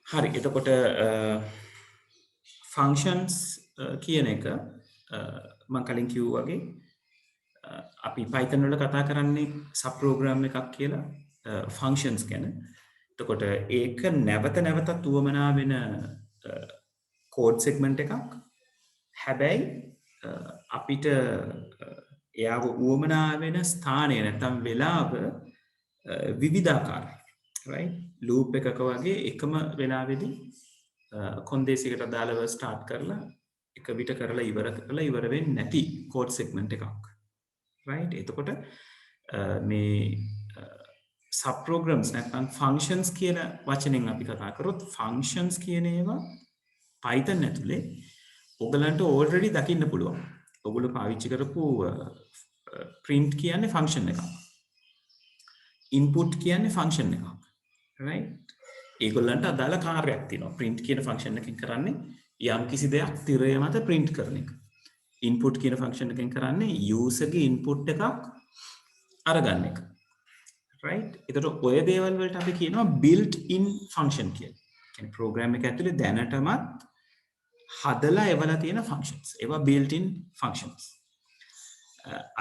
හරි එතකොට ෆංක්ෂන්ස් කියන එක මම කලින් කිව්වා වගේ අපි Python වල කතා කරන්නේ සබ් ප්‍රෝග්‍රෑම් එකක් කියලා ෆංක්ෂන්ස් ගැන. එතකොට ඒක නැවත නැවතත් උවමනා වෙන කෝඩ් සෙග්මන්ට් එකක්. හැබැයි අපිට එයාව උවමනා වෙන ස්ථානය නැත්නම් වෙලාව විවිධාකාරයි. right loop එකක වගේ එකම වෙලාවෙදී කොන්දේසියකට අදාළව ස්ටාර්ට් කරලා එක විට කරලා ඉවර වෙන්නේ නැති කෝඩ් සෙග්මන්ට් එකක්. right එතකොට මේ සබ් ප්‍රෝග්‍රෑම්ස් නැත්නම් ෆන්ක්ෂන්ස් කියන වචනෙන් අපි කතා කරොත් ෆන්ක්ෂන්ස් කියන ඒවා Python ඇතුලේ ඔයගලන්ට already දකින්න පුළුවන්. ඔයගොල්ලෝ පාවිච්චි කරපු print කියන්නේ ෆන්ක්ෂන් එකක්. input කියන්නේ ෆන්ක්ෂන් එකක්. right ඒගොල්ලන්ට අදාළ කාර්යයක් තියෙනවා. print කියන ෆන්ක්ෂන් එකෙන් කරන්නේ යම් කිසි දෙයක් තිරය මත print කරන එක. input කියන ෆන්ක්ෂන් එකෙන් කරන්නේ user ගේ input එකක් අරගන්න එක. right එතකොට ඔය දේවල් වලට අපි කියනවා built in function කියලා. කියන්නේ program එක ඇතුලේ දැනටමත් හදලා එවලා තියෙන functions. ඒවා built in functions.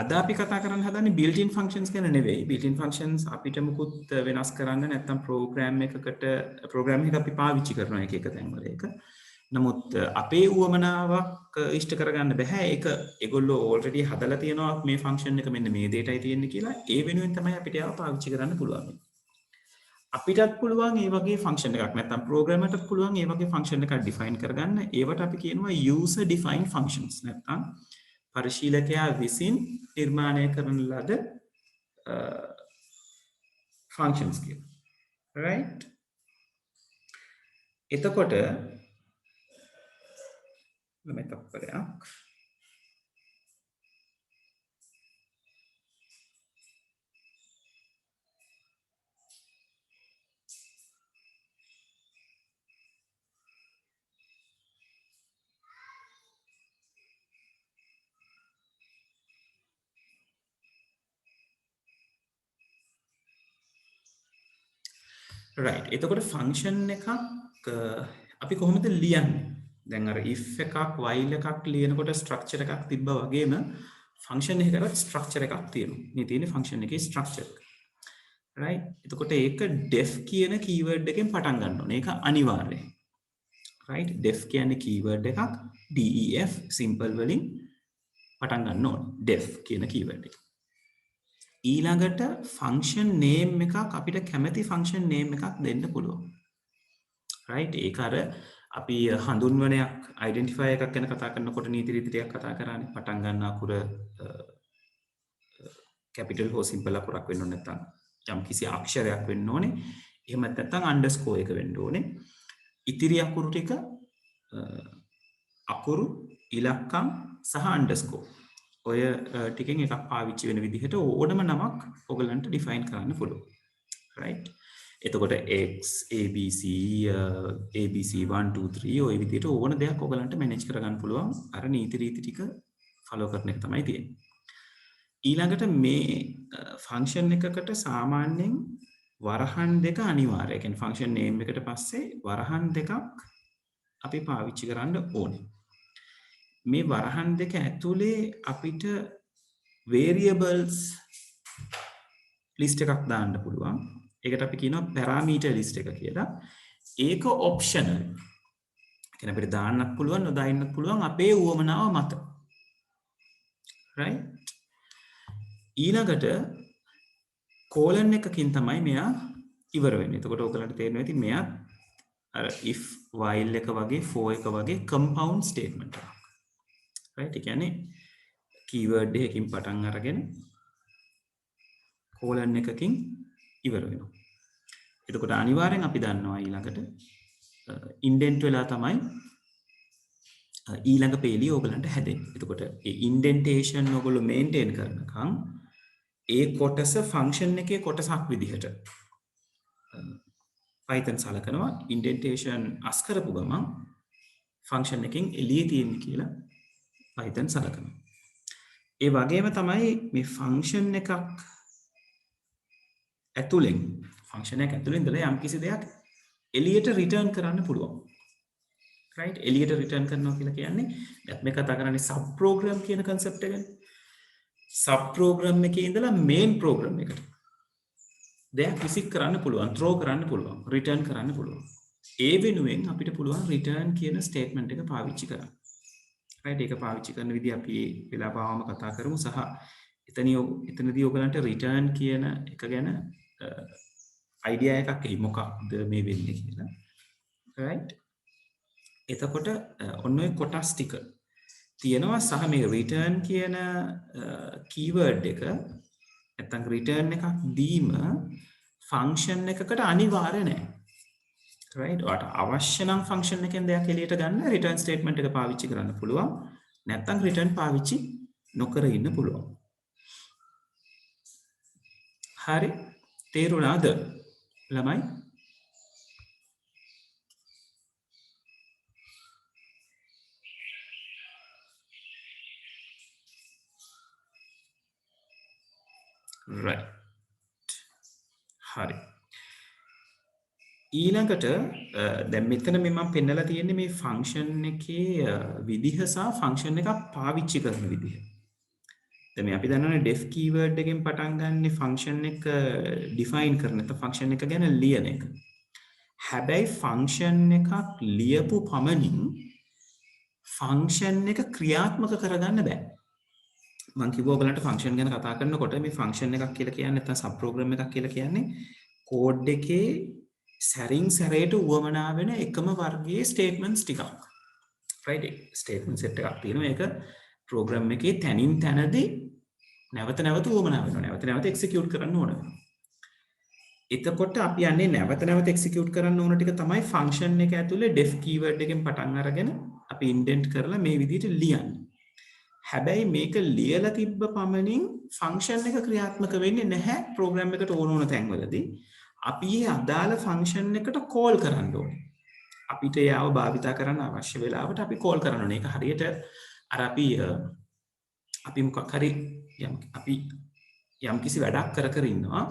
අද අපි කතා කරන්න හදන්නේ built in functions ගැන නෙවෙයි. built in functions අපිට මුකුත් වෙනස් කරන්න නැත්නම් program එක අපි පාවිච්චි කරන එක තැන්වල එක. නමුත් අපේ උවමනාවක් ඉෂ්ට කරගන්න බෑ. ඒක ඒගොල්ලෝ already හදලා තියෙනවා මේ function එක මෙන්න මේ දෙයටයි තියෙන්නේ කියලා. ඒ වෙනුවෙන් තමයි අපිට ඒව පාවිච්චි කරන්න පුළුවන්. අපිටත් පුළුවන් ඒ වගේ function එකක් නැත්නම් programmerටත් පුළුවන් ඒ වගේ function එකක් define කරගන්න. ඒවට අපි කියනවා user defined functions. නැත්නම් පරිශීලකයා විසින් නිර්මාණය කරන ලද functions කියලා. right එතකොට මේ තප්පරයක් right එතකොට ෆන්ක්ෂන් එකක් අපි කොහොමද ලියන්නේ? දැන් අර if එකක් while එකක් ලියනකොට ස්ට්‍රක්චර් එකක් තිබ්බා වගේම ෆන්ක්ෂන් එකකට ස්ට්‍රක්චර් එකක් තියෙනවා. මේ තියෙන්නේ ෆන්ක්ෂන් එකේ ස්ට්‍රක්චර් එක. right එතකොට ඒක def කියන කීවර්ඩ් එකෙන් පටන් ගන්න ඕනේ. ඒක අනිවාර්යයි. right def කියන්නේ කීවර්ඩ් එකක් def simple වලින් පටන් ගන්න ඕනේ. def කියන කීවර්ඩ් එක. ඊළඟට ෆන්ක්ෂන් නේම් එකක් අපිට කැමති ෆන්ක්ෂන් නේම් එකක් දෙන්න පුළුවන්. right ඒක අර අපි හඳුන්වනයක් ඩෙන්ටිෆයර් එකක් ගැන කතා කරනකොට නීති රීති ටිකක් කතා කරානේ. පටන් ගන්න අකුර කැපිටල් හෝ සිම්පල් අකුරක් වෙන්න ඕනේ නැත්නම් යම් කිසි අක්ෂරයක් වෙන්න ඕනේ. එහෙම නැත්නම් අන්ඩර්ස්කෝර් එක වෙන්න ඕනේ. ඉතිරි අකුරු ටික අකුරු ඉලක්කම් සහ අන්ඩර්ස්කෝර් ඔය ටිකෙන් එකක් පාවිච්චි වෙන විදිහට ඕනම නමක් ඔයගලන්ට ඩිෆයින් කරන්න පුළුවන්. right එතකොට x abc abc1 2 3 ඔය විදිහට ඕන දෙයක් ඔයගලන්ට මැනේජ් කරගන්න පුළුවන්. අර නීති රීති ටික ෆලෝ කරන එක තමයි තියෙන්නේ. ඊළඟට මේ ෆන්ක්ෂන් එකකට සාමාන්‍යයෙන් වරහන් දෙක අනිවාර්යයි. ඒ කියන්නේ ෆන්ක්ෂන් නේම් එකට පස්සේ වරහන් දෙකක් අපි පාවිච්චි කරන්න ඕනේ. මේ වරහන් දෙක ඇතුලේ අපිට variables list එකක් දාන්න පුළුවන්. ඒකට අපි කියනවා parameter list එක කියලා. ඒක optional. කියන්නේ අපිට දාන්නත් පුළුවන් නොදාන්නත් පුළුවන් අපේ උවමනාව මත. right ඊළඟට colon එකකින් තමයි මෙයා ඉවර වෙන්නේ. එතකොට ඔයගලන්ට තේරෙනවා ඉතින් මෙයා අර if while එක වගේ for එක වගේ compound statement එකක්. right ඒ කියන්නේ keyword එකකින් පටන් අරගෙන colon එකකින් ඉවර වෙනවා. එතකොට අනිවාර්යෙන් අපි දන්නවා ඊළඟට indent වෙලා තමයි ඊළඟ පේලිය ඔයගලන්ට හැදෙන්නේ. එතකොට ඒ indentation ඔයගොල්ලෝ maintain කරනකම් ඒ කොටස function එකේ කොටසක් විදිහට Python සලකනවා. indentation අස් කරපු ගමන් function එකෙන් එළියේ තියෙන කියලා Python සලකනවා. ඒ වගේම තමයි මේ function එකක් ඇතුලෙන් function එක ඇතුලෙන් ඉඳලා යම් කිසි දෙයක් එලියට රිටර්න් කරන්න පුළුවන්. right එලියට රිටර්න් කරනවා කියලා කියන්නේ දැන් මේ කතා කරන්නේ සබ් ප්‍රෝග්‍රෑම් කියන concept එක ගැන. සබ් ප්‍රෝග්‍රෑම් එකේ ඉඳලා මේන් ප්‍රෝග්‍රෑම් එකට දෙයක් විසික් කරන්න පුළුවන්, throw කරන්න පුළුවන්, return කරන්න පුළුවන්. ඒ වෙනුවෙන් අපිට පුළුවන් return කියන statement එක පාවිච්චි කරන්න. right ඒක පාවිච්චි කරන විදිහ අපි වෙලාවම කතා කරමු සහ එතනදී ඔයගලන්ට return කියන එක ගැන idea එකක් එයි මොකක්ද මේ වෙන්නේ කියලා. right එතකොට ඔන්න ඔය කොටස් ටික තියෙනවා සහ මේ return කියන keyword එක නැත්නම් return එකක් දීම function එකකට අනිවාර්ය නැහැ. right ඔයාට අවශ්‍ය නම් function එකෙන් දෙයක් එළියට ගන්න return statement එක පාවිච්චි කරන්න පුළුවන්. නැත්නම් return පාවිච්චි නොකර ඉන්න පුළුවන්. හරි තේරුණාද ළමයි? right හරි ඊළඟට දැන් මෙතන මම පෙන්නලා තියෙන්නේ මේ ෆන්ක්ෂන් එකේ විදිහ සහ ෆන්ක්ෂන් එකක් පාවිච්චි කරන විදිහ. දැන් මේ අපි දන්නවනේ def keyword එකෙන් පටන් ගන්න ෆන්ක්ෂන් එක define කරන නැත්නම් ෆන්ක්ෂන් එක ගැන ලියන එක. හැබැයි ෆන්ක්ෂන් එකක් ලියපු පමණින් ෆන්ක්ෂන් එක ක්‍රියාත්මක කරගන්න බෑ. මම කිව්වා ඔයගලන්ට ෆන්ක්ෂන් ගැන කතා කරනකොට මේ ෆන්ක්ෂන් එකක් කියලා කියන්නේ නැත්නම් සබ් ප්‍රෝග්‍රෑම් එකක් කියලා කියන්නේ කෝඩ් එකේ සැරින් සැරේට උවමනා වෙන එකම වර්ගයේ ස්ටේට්මන්ට්ස් ටිකක්. right ස්ටේට්මන්ට් සෙට් එකක් තියෙනවා. ඒක ප්‍රෝග්‍රෑම් එකේ තනින් තනදී නැවත නැවත උවමනා වෙනවා. නැවත නැවත එක්සිකියුට් කරන්න ඕන වෙනවා. එතකොට අපි යන්නේ නැවත නැවත එක්සිකියුට් කරන්න ඕන ටික තමයි ෆන්ක්ෂන් එක ඇතුලේ def keyword එකෙන් පටන් අරගෙන අපි ඉන්ඩෙන්ට් කරලා මේ විදිහට ලියන්නේ. හැබැයි මේක ලියලා තිබ්බ පමණින් ෆන්ක්ෂන් එක ක්‍රියාත්මක වෙන්නේ නැහැ ප්‍රෝග්‍රෑම් එකට ඕන තැන්වලදී. අපි මේ අදාළ ෆන්ක්ෂන් එකට කෝල් කරන්න ඕනේ. අපිට ඒව භාවිතා කරන්න අවශ්‍ය වෙලාවට අපි කෝල් කරන්න ඕනේ. ඒක හරියට අර අපි මොකක් හරි අපි යම්කිසි වැඩක් කර ඉන්නවා.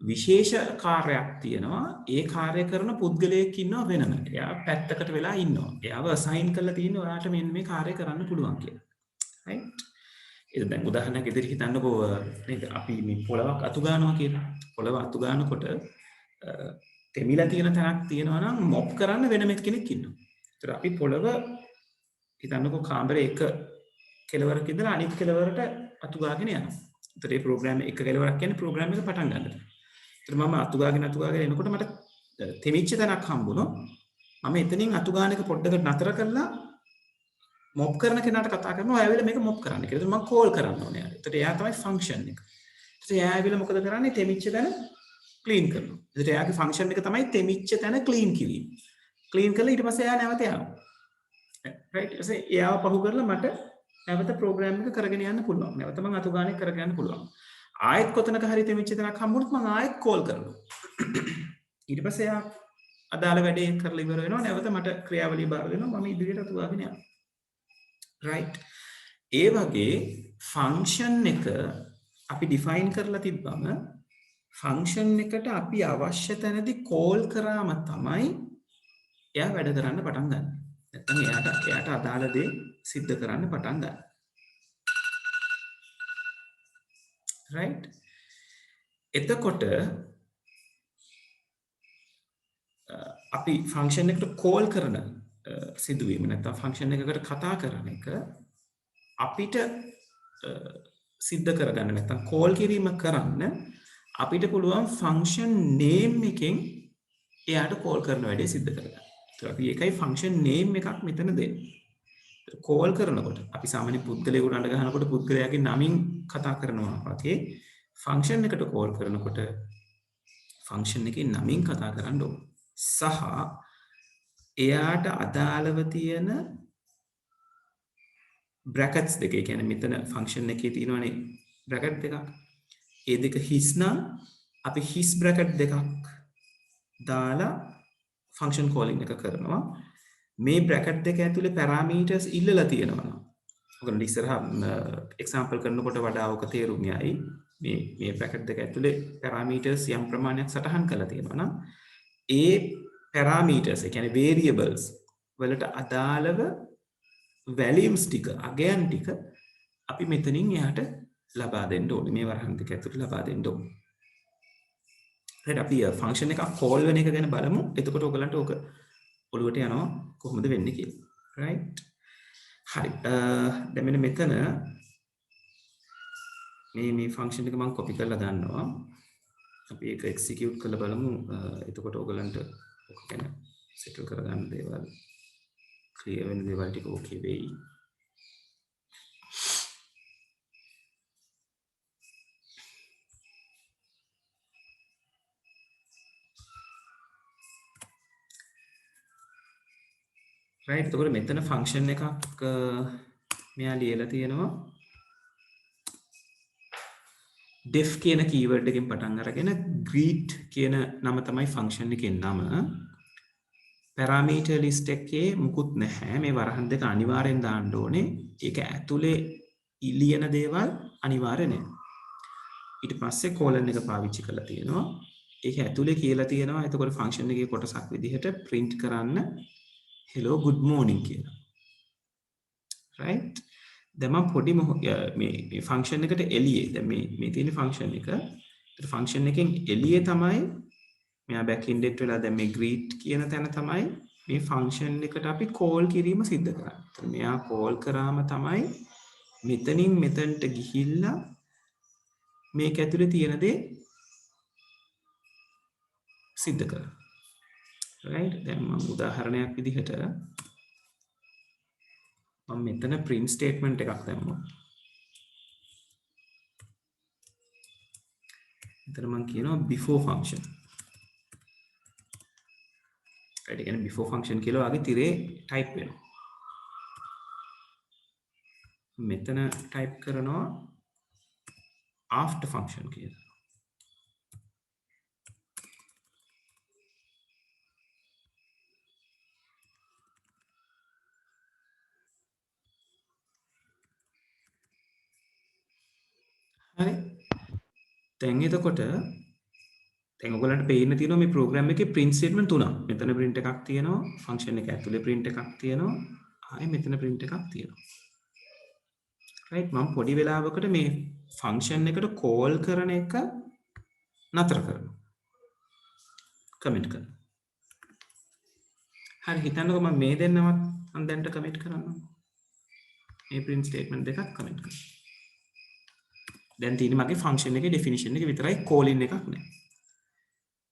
විශේෂ කාර්යයක් තියෙනවා. ඒ කාර්ය කරන පුද්ගලයෙක් ඉන්නවා වෙනම. එයා පැත්තකට වෙලා ඉන්නවා. එයාව අසයින් කරලා තියෙනවා ඔයාට මෙන්න මේ කාර්යය කරන්න පුළුවන් කියලා. right ඒක දැන් උදාහරණයක් ඉදිරියට හිතන්නකෝ නේද අපි මේ පොළවක් අතු ගන්නවා කියලා. පොළව අතු ගන්නකොට තෙමිලා තියෙන තැනක් තියෙනවා නම් මොප් කරන්න වෙනම කෙනෙක් ඉන්නවා. ඒතර අපි පොළව හිතන්නකෝ කාමරේ එක කෙළවරක ඉඳලා අනිත් කෙළවරට අතු ගාගෙන යනවා. ඒතර මේ ප්‍රෝග්‍රෑම් එක කෙළවරක් කියන්නේ ප්‍රෝග්‍රෑම් එක පටන් ගන්නට. ඒතර මම අතු ගාගෙන එනකොට මට තෙමිච්ච තැනක් හම්බුණා. මම එතනින් අතු ගාන එක පොඩ්ඩකට නතර කරලා මොප් කරන කෙනාට කතා කරනවා ඔය ඇවිල්ලා මේක මොප් කරන්න කියලා. ඒතර මම කෝල් කරන්න ඕනේ. ඒතර එයා තමයි ෆන්ක්ෂන් එක. ඒතර එයා ඇවිල්ලා මොකද කරන්නේ? තෙමිච්ච තැන ක්ලීන් කරනවා. ඒතර එයාගේ ෆන්ක්ෂන් එක තමයි තෙමිච්ච තැන ක්ලීන් කිරීම. ක්ලීන් කරලා ඊට පස්සේ එයා නැවත යනවා. right එයාව පහු කරලා මට නැවත ප්‍රෝග්‍රෑම් එක කරගෙන යන්න පුළුවන්. නැවත මම අතු ගානේ කරගෙන යන්න පුළුවන්. ආයෙත් කොතනක හරි තෙමිච්ච තැනක් හම්බුනොත් මම ආයෙත් කෝල් කරනවා. ඊට පස්සේ එයා අදාළ වැඩේ කරලා ඉවර වෙනවා. නැවත මට ක්‍රියාවලිය බාර දෙනවා. මම ඉදිරියට අතු ගාගෙන යනවා. right ඒ වගේ ෆන්ක්ෂන් එක අපි ඩිෆයින් කරලා තිබ්බම ෆන්ක්ෂන් එකට අපි අවශ්‍ය තැනදී කෝල් කරාම තමයි එයා වැඩ කරන්න පටන් ගන්න. නැත්නම් එයාට අදාළ දේ සිද්ධ කරන්න පටන් ගන්න. right එතකොට අපි ෆන්ක්ෂන් එකට කෝල් කරන සිදුවීම නැත්නම් ෆන්ක්ෂන් එකකට කතා කරන එක අපිට සිද්ධ කරගන්න නැත්නම් කෝල් කිරීම කරන්න අපිට පුළුවන් ෆන්ක්ෂන් නේම් එකෙන් එයාට කෝල් කරන වැඩේ සිද්ධ කරගන්න. ඒත් අපි ඒකයි ෆන්ක්ෂන් නේම් එකක් මෙතන දෙන්නේ. කෝල් කරනකොට අපි සාමාන්‍ය පුද්ගලයෙකුට අඬ ගහනකොට පුද්ගලයාගේ නමින් කතා කරනවා වගේ ෆන්ක්ෂන් එකට කෝල් කරනකොට ෆන්ක්ෂන් එකේ නමින් කතා කරන්න ඕන. සහ එයාට අදාළව තියෙන බ්‍රැකට්ස් දෙක. ඒ කියන්නේ මෙතන ෆන්ක්ෂන් එකේ තියෙනවානේ බ්‍රැකට් දෙකක්. ඒ දෙක හිස් නම් අපි හිස් බ්‍රැකට් දෙකක් දාලා ෆන්ක්ෂන් කෝලින් එක කරනවා. මේ බ්‍රැකට් දෙක ඇතුලේ පැරාමීටර්ස් ඉල්ලලා තියෙනවා නම් ඔයගොල්ලෝ ඉස්සරහා එක්සැම්පල් කරනකොට වඩා ඔක තේරුම් යයි. මේ බ්‍රැකට් දෙක ඇතුලේ පැරාමීටර්ස් යම් ප්‍රමාණයක් සටහන් කරලා තියෙනවා නම් ඒ parameters ඒ කියන්නේ variables වලට අදාළව values ටික අගයන් ටික අපි මෙතනින් එහාට ලබා දෙන්න ඕනේ මේ වරහන් දෙක ඇතුළේ ලබා දෙන්න ඕනේ. හරියට අපි ෆන්ක්ෂන් එකක් කෝල් වෙන එක ගැන බලමු. එතකොට ඔයගලන්ට ඕක ඔළුවට යනවා කොහොමද වෙන්නේ කියලා. right හරි දැන් මෙන්න මෙතන මේ ෆන්ක්ෂන් එක මම කොපි කරලා ගන්නවා. අපි ඒක එක්සිකියුට් කරලා බලමු. එතකොට ඔයගලන්ට ඔක ගැන සෙටල් කරගන්න දේවල් ක්ලියර් වෙන දේවල් ටික ඕකේ වෙයි. right එතකොට මෙතන ෆන්ක්ෂන් එකක් මෙයා ලියලා තියෙනවා def කියන කීවර්ඩ් එකෙන් පටන් අරගෙන greet කියන නම තමයි ෆන්ක්ෂන් එකේ නම. parameter list එකේ මුකුත් නැහැ. මේ වරහන් දෙක අනිවාර්යෙන් දාන්න ඕනේ. ඒක ඇතුලේ ලියන දේවල් අනිවාර්ය නෑ. ඊට පස්සේ colon එක පාවිච්චි කරලා තියෙනවා. ඒක ඇතුලේ කියලා තියෙනවා. එතකොට ෆන්ක්ෂන් එකේ කොටසක් විදිහට print කරන්න hello good morning කියලා. right දැන් මම පොඩි මේ ෆන්ක්ෂන් එකට එළියේ දැන් මේ තියෙන ෆන්ක්ෂන් එක ඒත් ෆන්ක්ෂන් එකෙන් එළියේ තමයි මෙයා බෑක් ඉන්ඩෙක්ට් වෙලා දැන් මේ greet කියන තැන තමයි මේ ෆන්ක්ෂන් එකට අපි කෝල් කිරීම සිද්ධ කරන්නේ. ඒත් මෙයා කෝල් කරාම තමයි මෙතනින් මෙතනට ගිහිල්ලා මේක ඇතුලේ තියෙන දේ සිද්ධ කරනවා. right දැන් මම උදාහරණයක් විදිහට මම මෙතන print statement එකක් දැම්මා. මෙතන මම කියනවා before function. right ඒ කියන්නේ before function කියලා වගේ තිරේ type වෙනවා. මෙතන type කරනවා after function කියලා. හරි දැන් එතකොට දැන් ඔයගලන්ට පේන්න තියෙනවා මේ ප්‍රෝග්‍රෑම් එකේ print statement තුනක්. මෙතන print එකක් තියෙනවා, function එක ඇතුලේ print එකක් තියෙනවා, ආයෙ මෙතන print එකක් තියෙනවා. right මම පොඩි වෙලාවකට මේ function එකට call කරන එක නතර කරනවා. කමෙන්ට් කරනවා. හරි හිතන්නකෝ මම මේ දෙන්නවත් මම දැන්ට කමෙන්ට් කරනවා. මේ print statement දෙකක් කමෙන්ට් කරනවා. දැන් තියෙන්නේ මගේ ෆන්ක්ෂන් එකේ ඩෙෆිනිෂන් එක විතරයි කෝලින් එකක් නෑ.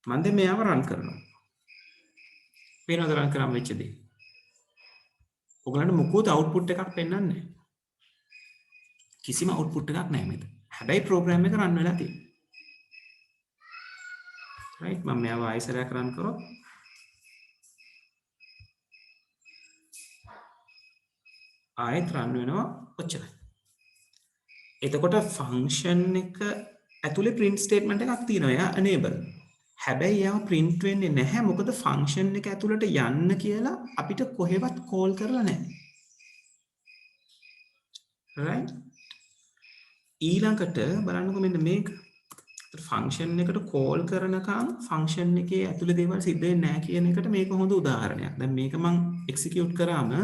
මම දැන් මෙයාව රන් කරනවා. වෙනවද රන් කරාම වෙච්ච දේ? ඔයගලන්ට මොකෝද අවුට්පුට් එකක් පෙන්වන්නේ නැහැ. කිසිම අවුට්පුට් එකක් නැහැ මෙතන. හැබැයි ප්‍රෝග්‍රෑම් එක රන් වෙලා තියෙනවා. right මම මෙයාව ආයෙසරයක් රන් කරොත් ආයෙත් රන් වෙනවා ඔච්චරයි. එතකොට ෆන්ක්ෂන් එක ඇතුලේ print statement එකක් තියෙනවා. එයා enable. හැබැයි එයාව print වෙන්නේ නැහැ. මොකද ෆන්ක්ෂන් එක ඇතුලට යන්න කියලා අපිට කොහෙවත් call කරලා නැහැ. right ඊළඟට බලන්නකො මෙන්න මේක. ෆන්ක්ෂන් එකට call කරනකම් ෆන්ක්ෂන් එකේ ඇතුලේ දේවල් සිද්ධ වෙන්නේ නැහැ කියන එකට මේක හොඳ උදාහරණයක්. දැන් මේක මම execute කරාම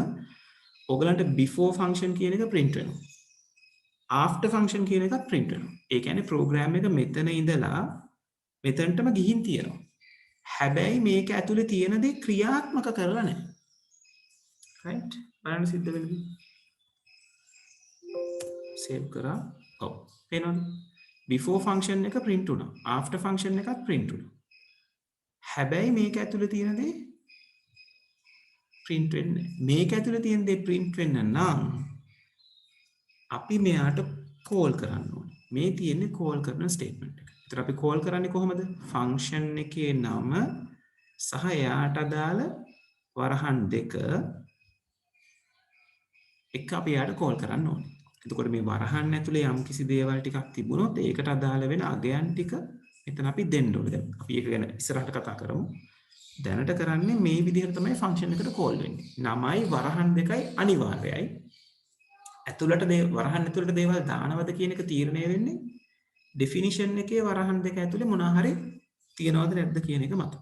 ඔයගලන්ට before function කියන එක print වෙනවා. after function කියන එකත් print වෙනවා. ඒ කියන්නේ program එක මෙතන ඉඳලා මෙතනටම ගිහින් තියෙනවා. හැබැයි මේක ඇතුලේ තියෙන දේ ක්‍රියාත්මක කරලා නැහැ. right බලන්න සිද්ධ වෙන්නේ. save කරා. ඔව්. පේනවද? before function එක print වුණා. after function එකත් print වුණා. හැබැයි මේක ඇතුලේ තියෙන දේ print වෙන්නේ නැහැ. මේක ඇතුලේ තියෙන දේ print වෙන්න නම් අපි මෙයාට කෝල් කරන්න ඕනේ. මේ තියෙන්නේ කෝල් කරන ස්ටේට්මන්ට් එක. ඒතර අපි කෝල් කරන්නේ කොහොමද? ෆන්ක්ෂන් එකේ නම සහ එයාට අදාළ වරහන් දෙක එක අපි එයාට කෝල් කරන්න ඕනේ. එතකොට මේ වරහන් ඇතුලේ යම් කිසි දේවල් ටිකක් තිබුණොත් ඒකට අදාළ වෙන අගයන් ටික මෙතන අපි දෙන්න ඕනේ. දැන් අපි ඒක ගැන ඉස්සරහට කතා කරමු. දැනට කරන්නේ මේ විදිහට තමයි ෆන්ක්ෂන් එකට කෝල් වෙන්නේ. නමයි වරහන් දෙකයි අනිවාර්යයි. ඇතුළට වරහන් ඇතුළට දේවල් දානවද කියන එක තීරණය වෙන්නේ ඩෙෆිනිෂන් එකේ වරහන් දෙක ඇතුලේ මොනවා හරි තියනවද නැද්ද කියන එක මත.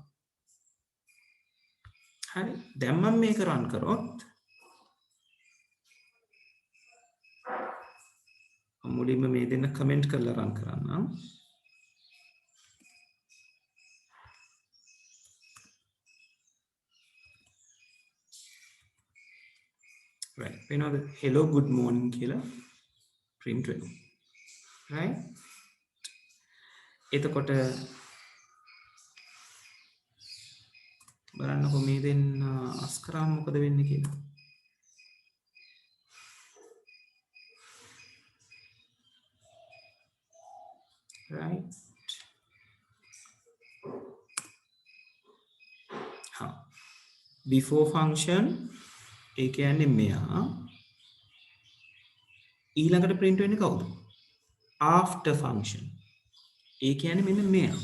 හරි දැන් මම මේක රන් කරොත් මුලින්ම මේ දෙන්න කමෙන්ට් කරලා රන් කරන්නම් right වෙනවද hello good morning කියලා print වෙනවා right එතකොට බලන්නකො මේ දෙන්න අස් කරාම මොකද වෙන්නේ කියලා right ha before function ඒ කියන්නේ මෙයා ඊළඟට print වෙන්නේ කවුද after function ඒ කියන්නේ මෙන්න මෙයා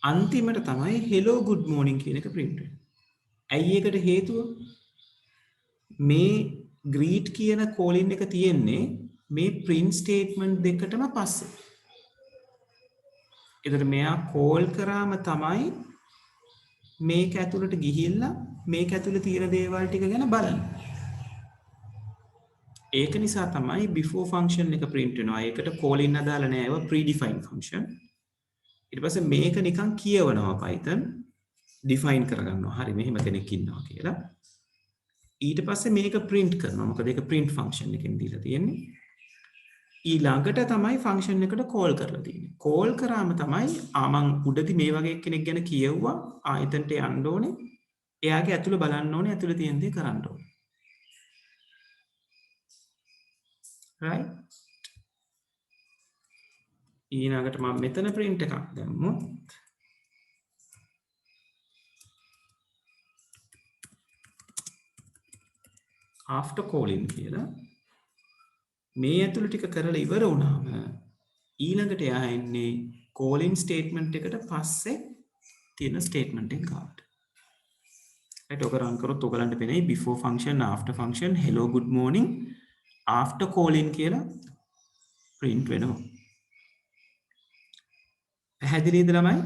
අන්තිමට තමයි hello good morning කියන එක print වෙන්නේ ඇයි ඒකට හේතුව මේ greet කියන calling එක තියෙන්නේ මේ print statement දෙකටම පස්සේ එතකොට මෙයා call කරාම තමයි මේක ඇතුළට ගිහිල්ලා මේක ඇතුළේ තියෙන දේවල් ටික ගැන බලන්නේ ඒක නිසා තමයි before function එක print වෙනවා ඒකට calling අදාළ නෑ ඒවා predefined function ඊට පස්සේ මේක නිකන් කියවනවා Python define කරගන්නවා හරි මෙහෙම කෙනෙක් ඉන්නවා කියලා ඊට පස්සේ මේක print කරනවා මොකද ඒක print function එකෙන් දීලා තියෙන්නේ ඊළඟට තමයි function එකට call කරලා තියෙන්නේ call කරාම තමයි මං උඩදී මේ වගේ කෙනෙක් ගැන කියවුවා ආයතනට යන්න ඕනේ එයාගේ ඇතුළ බලන්න ඕනේ ඇතුළේ තියෙන දේ කරන්න ඕනේ right ඊළඟට මම මෙතන print එකක් දැම්මොත් after calling කියලා මේ ඇතුළේ ටික කරලා ඉවර වුණාම ඊළඟට එයා එන්නේ calling statement එකට පස්සේ තියෙන statement එක ගාවට right ඔක රන් කරොත් ඔයගලන්ට පෙනෙයි before function after function hello good morning after calling කියලා print වෙනවා පැහැදිලිද ළමයි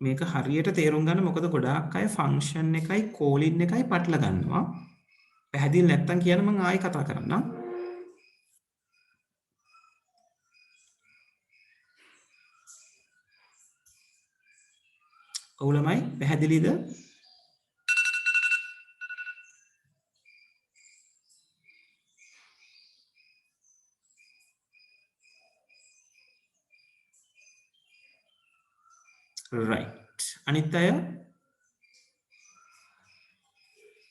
මේක හරියට තේරුම් ගන්න මොකද ගොඩාක් අය ෆන්ක්ෂන් එකයි කෝලින් එකයි පටල ගන්නවා පැහැදිලි නැත්තම් කියන මම ආයෙ කතා කරන්නම් ඔව් ළමයි පැහැදිලිද right අනිත් අය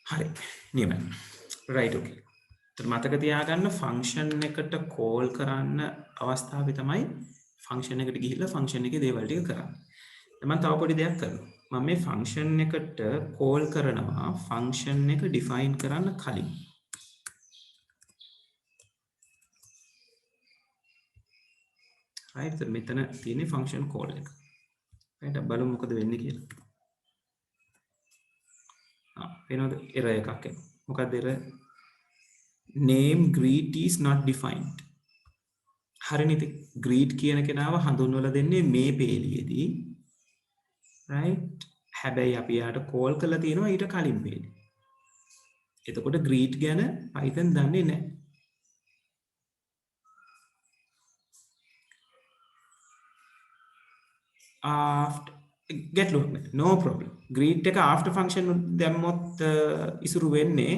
හරි නියමයි right okay तर මතක තියාගන්න ෆන්ක්ෂන් එකට කෝල් කරන්න අවස්ථාවේ තමයි ෆන්ක්ෂන් එකට ගිහිල්ලා ෆන්ක්ෂන් එකේ දේවල් ටික කරන්නේ. දැන් මම තව පොඩි දෙයක් කරනවා. මම මේ ෆන්ක්ෂන් එකට කෝල් කරනවා ෆන්ක්ෂන් එක ඩිෆයින් කරන්න කලින්. right මෙතන තියෙන්නේ ෆන්ක්ෂන් කෝල් එක. right බලමු මොකද වෙන්නේ කියලා. වෙනවද error එකක් එනවා. මොකක්ද error? name greet is not defined. හරිනේ ඉතින් greet කියන කෙනාව හඳුන්වලා දෙන්නේ මේ පේලියේදී. right හැබැයි අපි යාට කෝල් කරලා තියෙනවා ඊට කලින් පේලිය. එතකොට greet ගැන Python දන්නේ නැහැ. after get look no problem greet එක after function දැම්මොත් ඉසුරු වෙන්නේ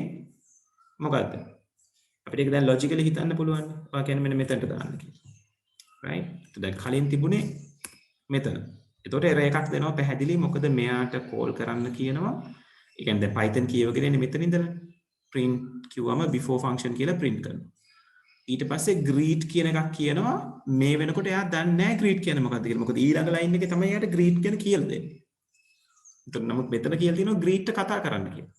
මොකද්ද අපිට ඒක දැන් logically හිතන්න පුළුවන් ඔයා කියන්නේ මෙන්න මෙතනට දාන්න කියලා right දැන් කලින් තිබුණේ මෙතන එතකොට error එකක් දෙනවා පැහැදිලි මොකද මෙයාට call කරන්න කියනවා ඒ කියන්නේ දැන් Python කියවගෙන ඉන්නේ මෙතන ඉඳලා print කිව්වම before function කියලා print කරනවා ඊට පස්සේ greet කියන එකක් කියනවා මේ වෙනකොට එයා දන්නේ නැහැ greet කියන්නේ මොකක්ද කියලා. මොකද ඊළඟ line එකේ තමයි එයාට greet කියන කියලා දෙන්නේ. ඒතර නමුත් මෙතන කියලා තියෙනවා greet කතා කරන්න කියලා.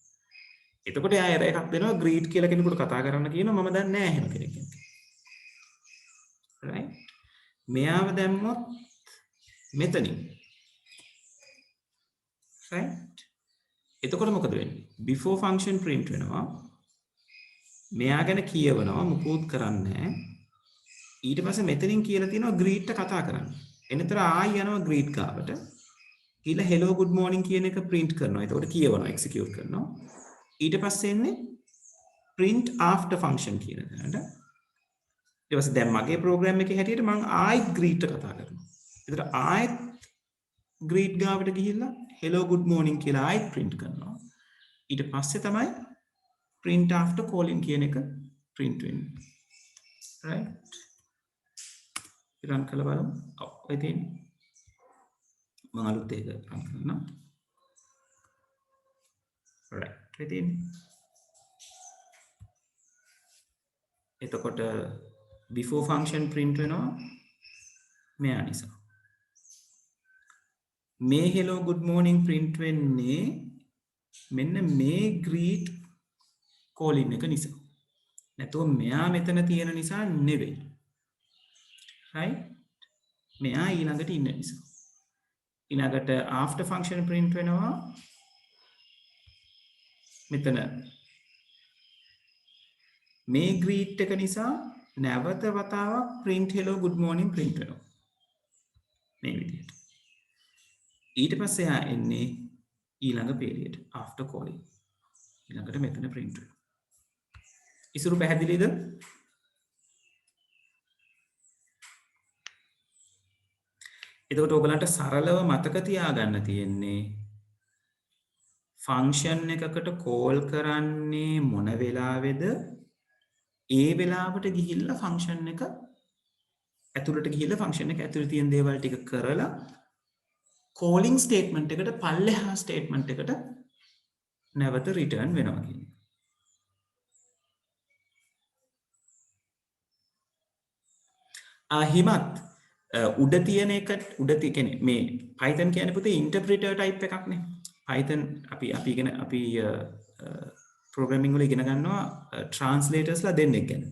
එතකොට එයා error එකක් දෙනවා greet කියලා කෙනෙකුට කතා කරන්න කියනවා මම දන්නේ නැහැ එහෙම කෙනෙක් කියලා. right? මෙයාව දැම්මොත් මෙතනින්. right? එතකොට මොකද වෙන්නේ? before function print වෙනවා. මෙයා ගැන කියවනවා මුකුත් කරන්නේ නැහැ. ඊට පස්සේ මෙතනින් කියලා තියෙනවා greet එක කතා කරන්න. එනතර ආයි යනවා greet ගාවට. කියලා hello good morning කියන එක print කරනවා. එතකොට කියවනවා execute කරනවා. ඊට පස්සේ එන්නේ print after function කියන තැනට. ඊට පස්සේ දැන් මගේ program එකේ හැටියට මම ආයි greet එක කතා කරනවා. එතකොට ආයෙත් greet ගාවට ගිහිල්ලා hello good morning කියලා ආයෙත් print කරනවා. ඊට පස්සේ තමයි print after calling කියන එක print වෙන්නේ. right? run කරලා බලමු. ඔය තියෙන්නේ. මම අලුත් එක run කරනවා. right. ඔය තියෙන්නේ. එතකොට before function print වෙනවා මෙයා නිසා. මේ hello good morning print වෙන්නේ මෙන්න මේ greet calling එක නිසා. නැතුව මෙයා මෙතන තියෙන නිසා නෙවෙයි. right? මෙයා ඊළඟට ඉන්න නිසා. ඊළඟට after function print වෙනවා මෙතන මේ greet එක නිසා නැවත වතාවක් print hello good morning print වෙනවා. මේ විදිහට. ඊට පස්සේ ආ එන්නේ ඊළඟ period after calling. ඊළඟට මෙතන print වෙනවා. ඉසුරු පැහැදිලිද? එතකොට ඔයගලන්ට සරලව මතක තියාගන්න තියෙන්නේ ෆන්ක්ෂන් එකකට කෝල් කරන්නේ මොන වෙලාවේද? ඒ වෙලාවට ගිහිල්ලා ෆන්ක්ෂන් එක ඇතුළට ගිහිල්ලා ෆන්ක්ෂන් එක ඇතුළේ තියෙන දේවල් ටික කරලා calling statement එකට පල්ලෙහා statement එකට නැවත return වෙනවා කියන්නේ. හිමත් උඩ තියෙන එක උඩ තියෙන මේ Python කියන්නේ පුතේ interpreter type එකක් නේ. Python අපි programming වල ඉගෙන ගන්නවා translators ලා දෙන්නෙක් ගැන.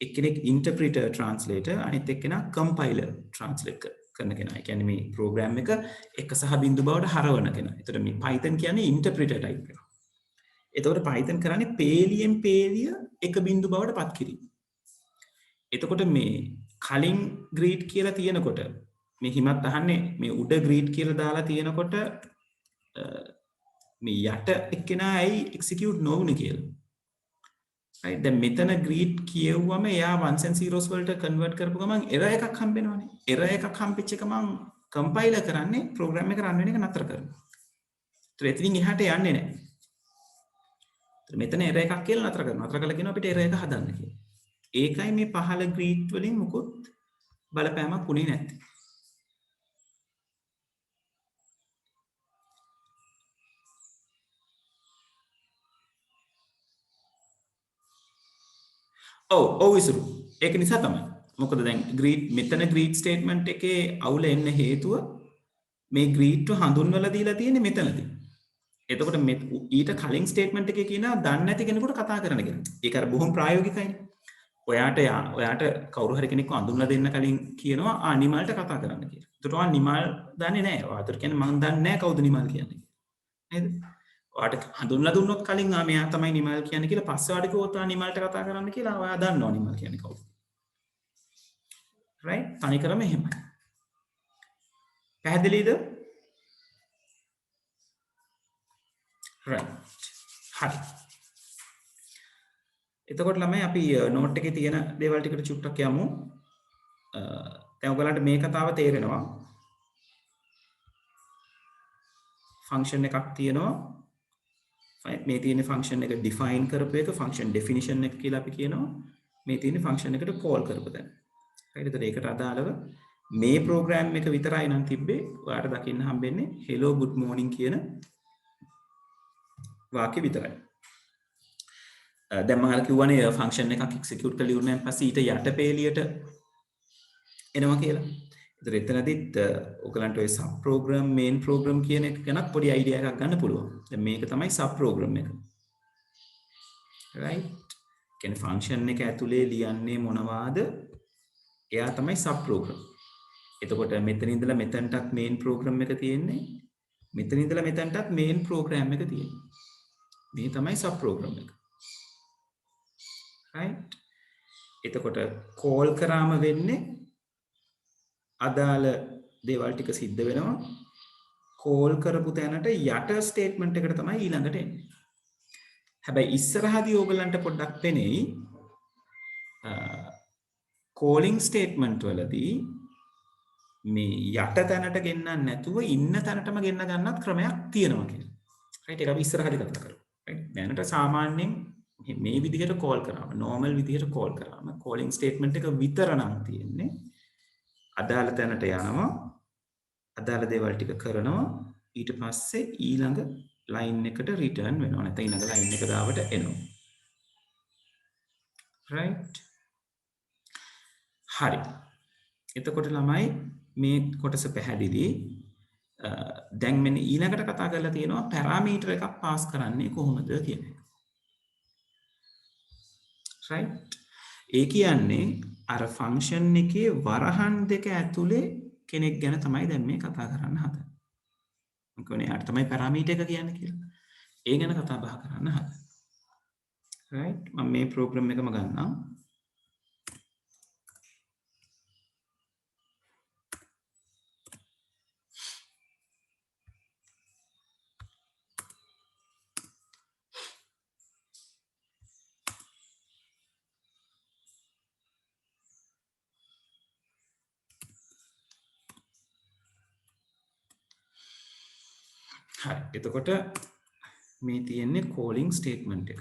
එක්කෙනෙක් interpreter translator අනිත් එක්කෙනා compiler translate කරන කෙනා. ඒ කියන්නේ මේ program එක 1 සහ 0 බවට හරවන කෙනා. ඒතර මේ Python කියන්නේ interpreter type එක. එතකොට Python කරන්නේ පේලියෙන් පේලිය 1 බිංදු බවට පත් කිරීම. එතකොට මේ කලින් greet කියලා තියෙනකොට මේ හිමත් අහන්නේ මේ උඩ greet කියලා දාලා තියෙනකොට මේ යට එක්කෙනා ඇයි execute නොවුනේ කියලා. right? දැන් මෙතන greet කියවුවම එයා ones and zeros වලට convert කරපු ගමන් error එකක් හම්බෙනවනේ. error එකක් හම්බෙච්ච එක මම compiler කරන්නේ program එක run වෙන එක නතර කරනවා. ඒතර එතනින් එහාට යන්නේ නැහැ. ඒතර මෙතන error එකක් කියලා නතර කරනවා. නතර කළා කියනවා අපිට error එක හදන්න කියලා. ඒකයි මේ පහළ greet වලින් මොකොත් බලපෑමක් උනේ නැත්තේ. ඔව් ඉසුරු. ඒක නිසා තමයි. මොකද දැන් greet මෙතන greet statement එකේ අවුල එන්න හේතුව මේ greet හඳුන්වලා දීලා තියෙන්නේ මෙතනදී. එතකොට ඊට කලින් statement එකේ කියනවා දන්නේ නැති කෙනෙකුට කතා කරන්න කියලා. ඒක අර බොහොම ප්‍රායෝගිකයිනේ. ඔයාට කවුරු හරි කෙනෙක්ව අඳුන්ලා දෙන්න කලින් කියනවා නිමල්ට කතා කරන්න කියලා. එතකොට ඔයා නිමල් දන්නේ නැහැ. ඔයාට කියන්නේ මම දන්නේ නැහැ කවුද නිමල් කියන්නේ. නේද? ඔයාට හඳුන්ලා දුන්නොත් කලින් මෙයා තමයි නිමල් කියන්නේ කියලා පස්සේ ඔයාට කිව්වොත් නිමල්ට කතා කරන්න කියලා ඔයා දන්නවා නිමල් කියන්නේ කවුද. right? තනිකරම එහෙමයි. පැහැදිලිද? right. හරි. එතකොට ළමයි අපි නෝට් එකේ තියෙන දේවල් ටිකට චුට්ටක් යමු. දැන් ඔයගලන්ට මේ කතාව තේරෙනවා. ෆන්ක්ෂන් එකක් තියෙනවා. මේ තියෙන ෆන්ක්ෂන් එක define කරපු එක function definition එක කියලා අපි කියනවා. මේ තියෙන ෆන්ක්ෂන් එකට call කරපු දැන්. right? එතකොට ඒකට අදාළව මේ program එක විතරයි නම් තිබ්බේ. ඔයාලට දකින්න හම්බෙන්නේ hello good morning කියන වාක්‍ය විතරයි. දැන් මම කිව්වනේ ෆන්ක්ෂන් එකක් එක්සිකියුට් කරලා ඉවරනන් පස්සේ ඊට යට පේලියට එනවා කියලා. ඒතර එතනදිත් ඔයගලන්ට ඔය සබ් ප්‍රෝග්‍රෑම් මේන් ප්‍රෝග්‍රෑම් කියන එක ගැනත් පොඩි අයිඩියා එකක් ගන්න පුළුවන්. දැන් මේක තමයි සබ් ප්‍රෝග්‍රෑම් එක. right? කියන්නේ ෆන්ක්ෂන් එක ඇතුලේ ලියන්නේ මොනවාද? එයා තමයි සබ් ප්‍රෝග්‍රෑම්. එතකොට මෙතන ඉඳලා මෙතනටත් මේන් ප්‍රෝග්‍රෑම් එක තියෙන්නේ. මෙතන ඉඳලා මෙතනටත් මේන් ප්‍රෝග්‍රෑම් එක තියෙන්නේ. මේ තමයි සබ් ප්‍රෝග්‍රෑම් එක. right? එතකොට කෝල් කරාම වෙන්නේ අදාළ දේවල් ටික සිද්ධ වෙනවා. කෝල් කරපු තැනට යට ස්ටේට්මන්ට් එකට තමයි ඊළඟට එන්නේ. හැබැයි ඉස්සරහදී ඕගලන්ට පොඩ්ඩක් පෙනෙයි කෝලිං ස්ටේට්මන්ට් වලදී මේ යට තැනට ගෙන්නන්න නැතුව ඉන්න තැනටම ගෙන්න ගන්නත් ක්‍රමයක් තියෙනවා කියලා. රයිට් ඒක අපි ඉස්සරහදී කතා කරමු. රයිට් දැනට සාමාන්‍යයෙන් මේ විදිහට කෝල් කරාම නෝමල් විදිහට කෝල් කරාම කෝලිං ස්ටේට්මන්ට් එක විතර නම් තියෙන්නේ අදාළ තැනට යනවා අදාළ දේවල් ටික කරනවා ඊට පස්සේ ඊළඟ ලයින් එකට රිටර්න් වෙනවා නැත්නම් ඊළඟ ලයින් එක ගාවට එනවා. රයිට් හරි. එතකොට ළමයි මේ කොටස පැහැදිලි. දැන් මෙන්න ඊළඟට කතා කරලා තියෙනවා පැරාමීටර් එකක් පාස් කරන්නේ කොහොමද කියන එක. රයිට්. ඒ කියන්නේ අර ෆන්ක්ෂන් එකේ වරහන් දෙක ඇතුලේ කෙනෙක් ගැන තමයි දැන් මේ කතා කරන්න හදන්නේ. මම කියන්නේ යාට තමයි පැරාමීටර් එක කියන්නේ කියලා. ඒ ගැන කතා බහ කරන්න හදන්නේ. රයිට්. මම මේ ප්‍රෝග්‍රෑම් එකම ගන්නම්. හරි. එතකොට මේ තියෙන්නේ calling statement එක.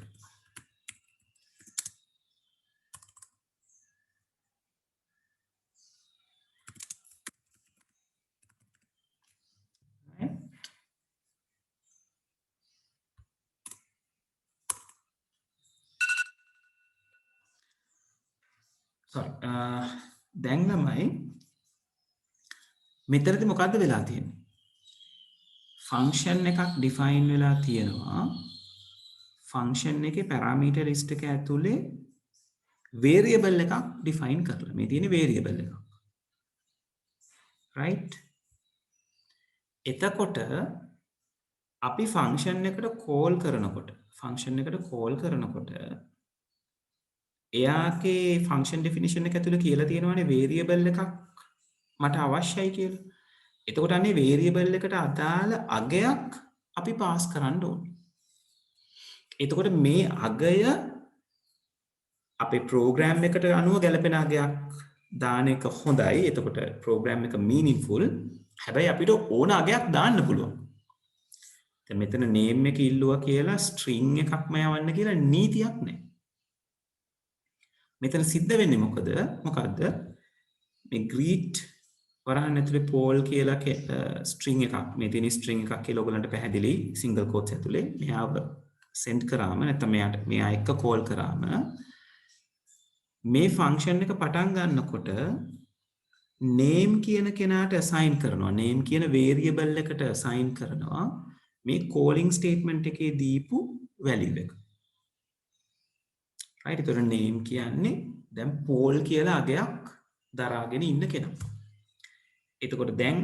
sorry. දැන් ළමයි මෙතනදී මොකද්ද වෙලා තියෙන්නේ? ෆන්ක්ෂන් එකක් ඩිෆයින් වෙලා තියෙනවා. ෆන්ක්ෂන් එකේ පැරාමීටර් ලිස්ට් එක ඇතුලේ වේරියබල් එකක් ඩිෆයින් කරලා. මේ තියෙන්නේ වේරියබල් එකක්. right? එතකොට අපි ෆන්ක්ෂන් එකට කෝල් කරනකොට එයාගේ ෆන්ක්ෂන් ඩෙෆිනිෂන් එක ඇතුලේ කියලා තියෙනවානේ වේරියබල් එකක් මට අවශ්‍යයි කියලා. එතකොට අනේ වේරියබල් එකට අදාළ අගයක් අපි පාස් කරන්න ඕනේ. එතකොට මේ අගය අපේ ප්‍රෝග්‍රෑම් එකට අනුව ගැලපෙන අගයක් දාන එක හොඳයි. එතකොට ප්‍රෝග්‍රෑම් එක මීනින්ග්ෆුල්. හැබැයි අපිට ඕන අගයක් දාන්න පුළුවන්. දැන් මෙතන නේම් එක ඉල්ලුවා කියලා ස්ට්‍රින්ග් එකක්ම යවන්න කියලා නීතියක් නැහැ. මෙතන සිද්ධ වෙන්නේ මොකද්ද? මේ greet වරහන් ඇතුලේ පෝල් කියලා ස්ට්‍රින්ග් එකක් මේ තියෙන ස්ට්‍රින්ග් එකක් කියලා ඔයගලන්ට පැහැදිලි සිංගල් කෝට්ස් ඇතුලේ මෙයාව සෙන්ඩ් කරාම නැත්නම් මෙයා එක්ක කෝල් කරාම මේ ෆන්ක්ෂන් එක පටන් ගන්නකොට name කියන කෙනාට assign කරනවා name කියන variable එකට assign කරනවා මේ calling statement එකේ දීපු value එක. right ඒතර name කියන්නේ දැන් Paul කියලා අගයක් දරාගෙන ඉන්න කෙනා. එතකොට දැන්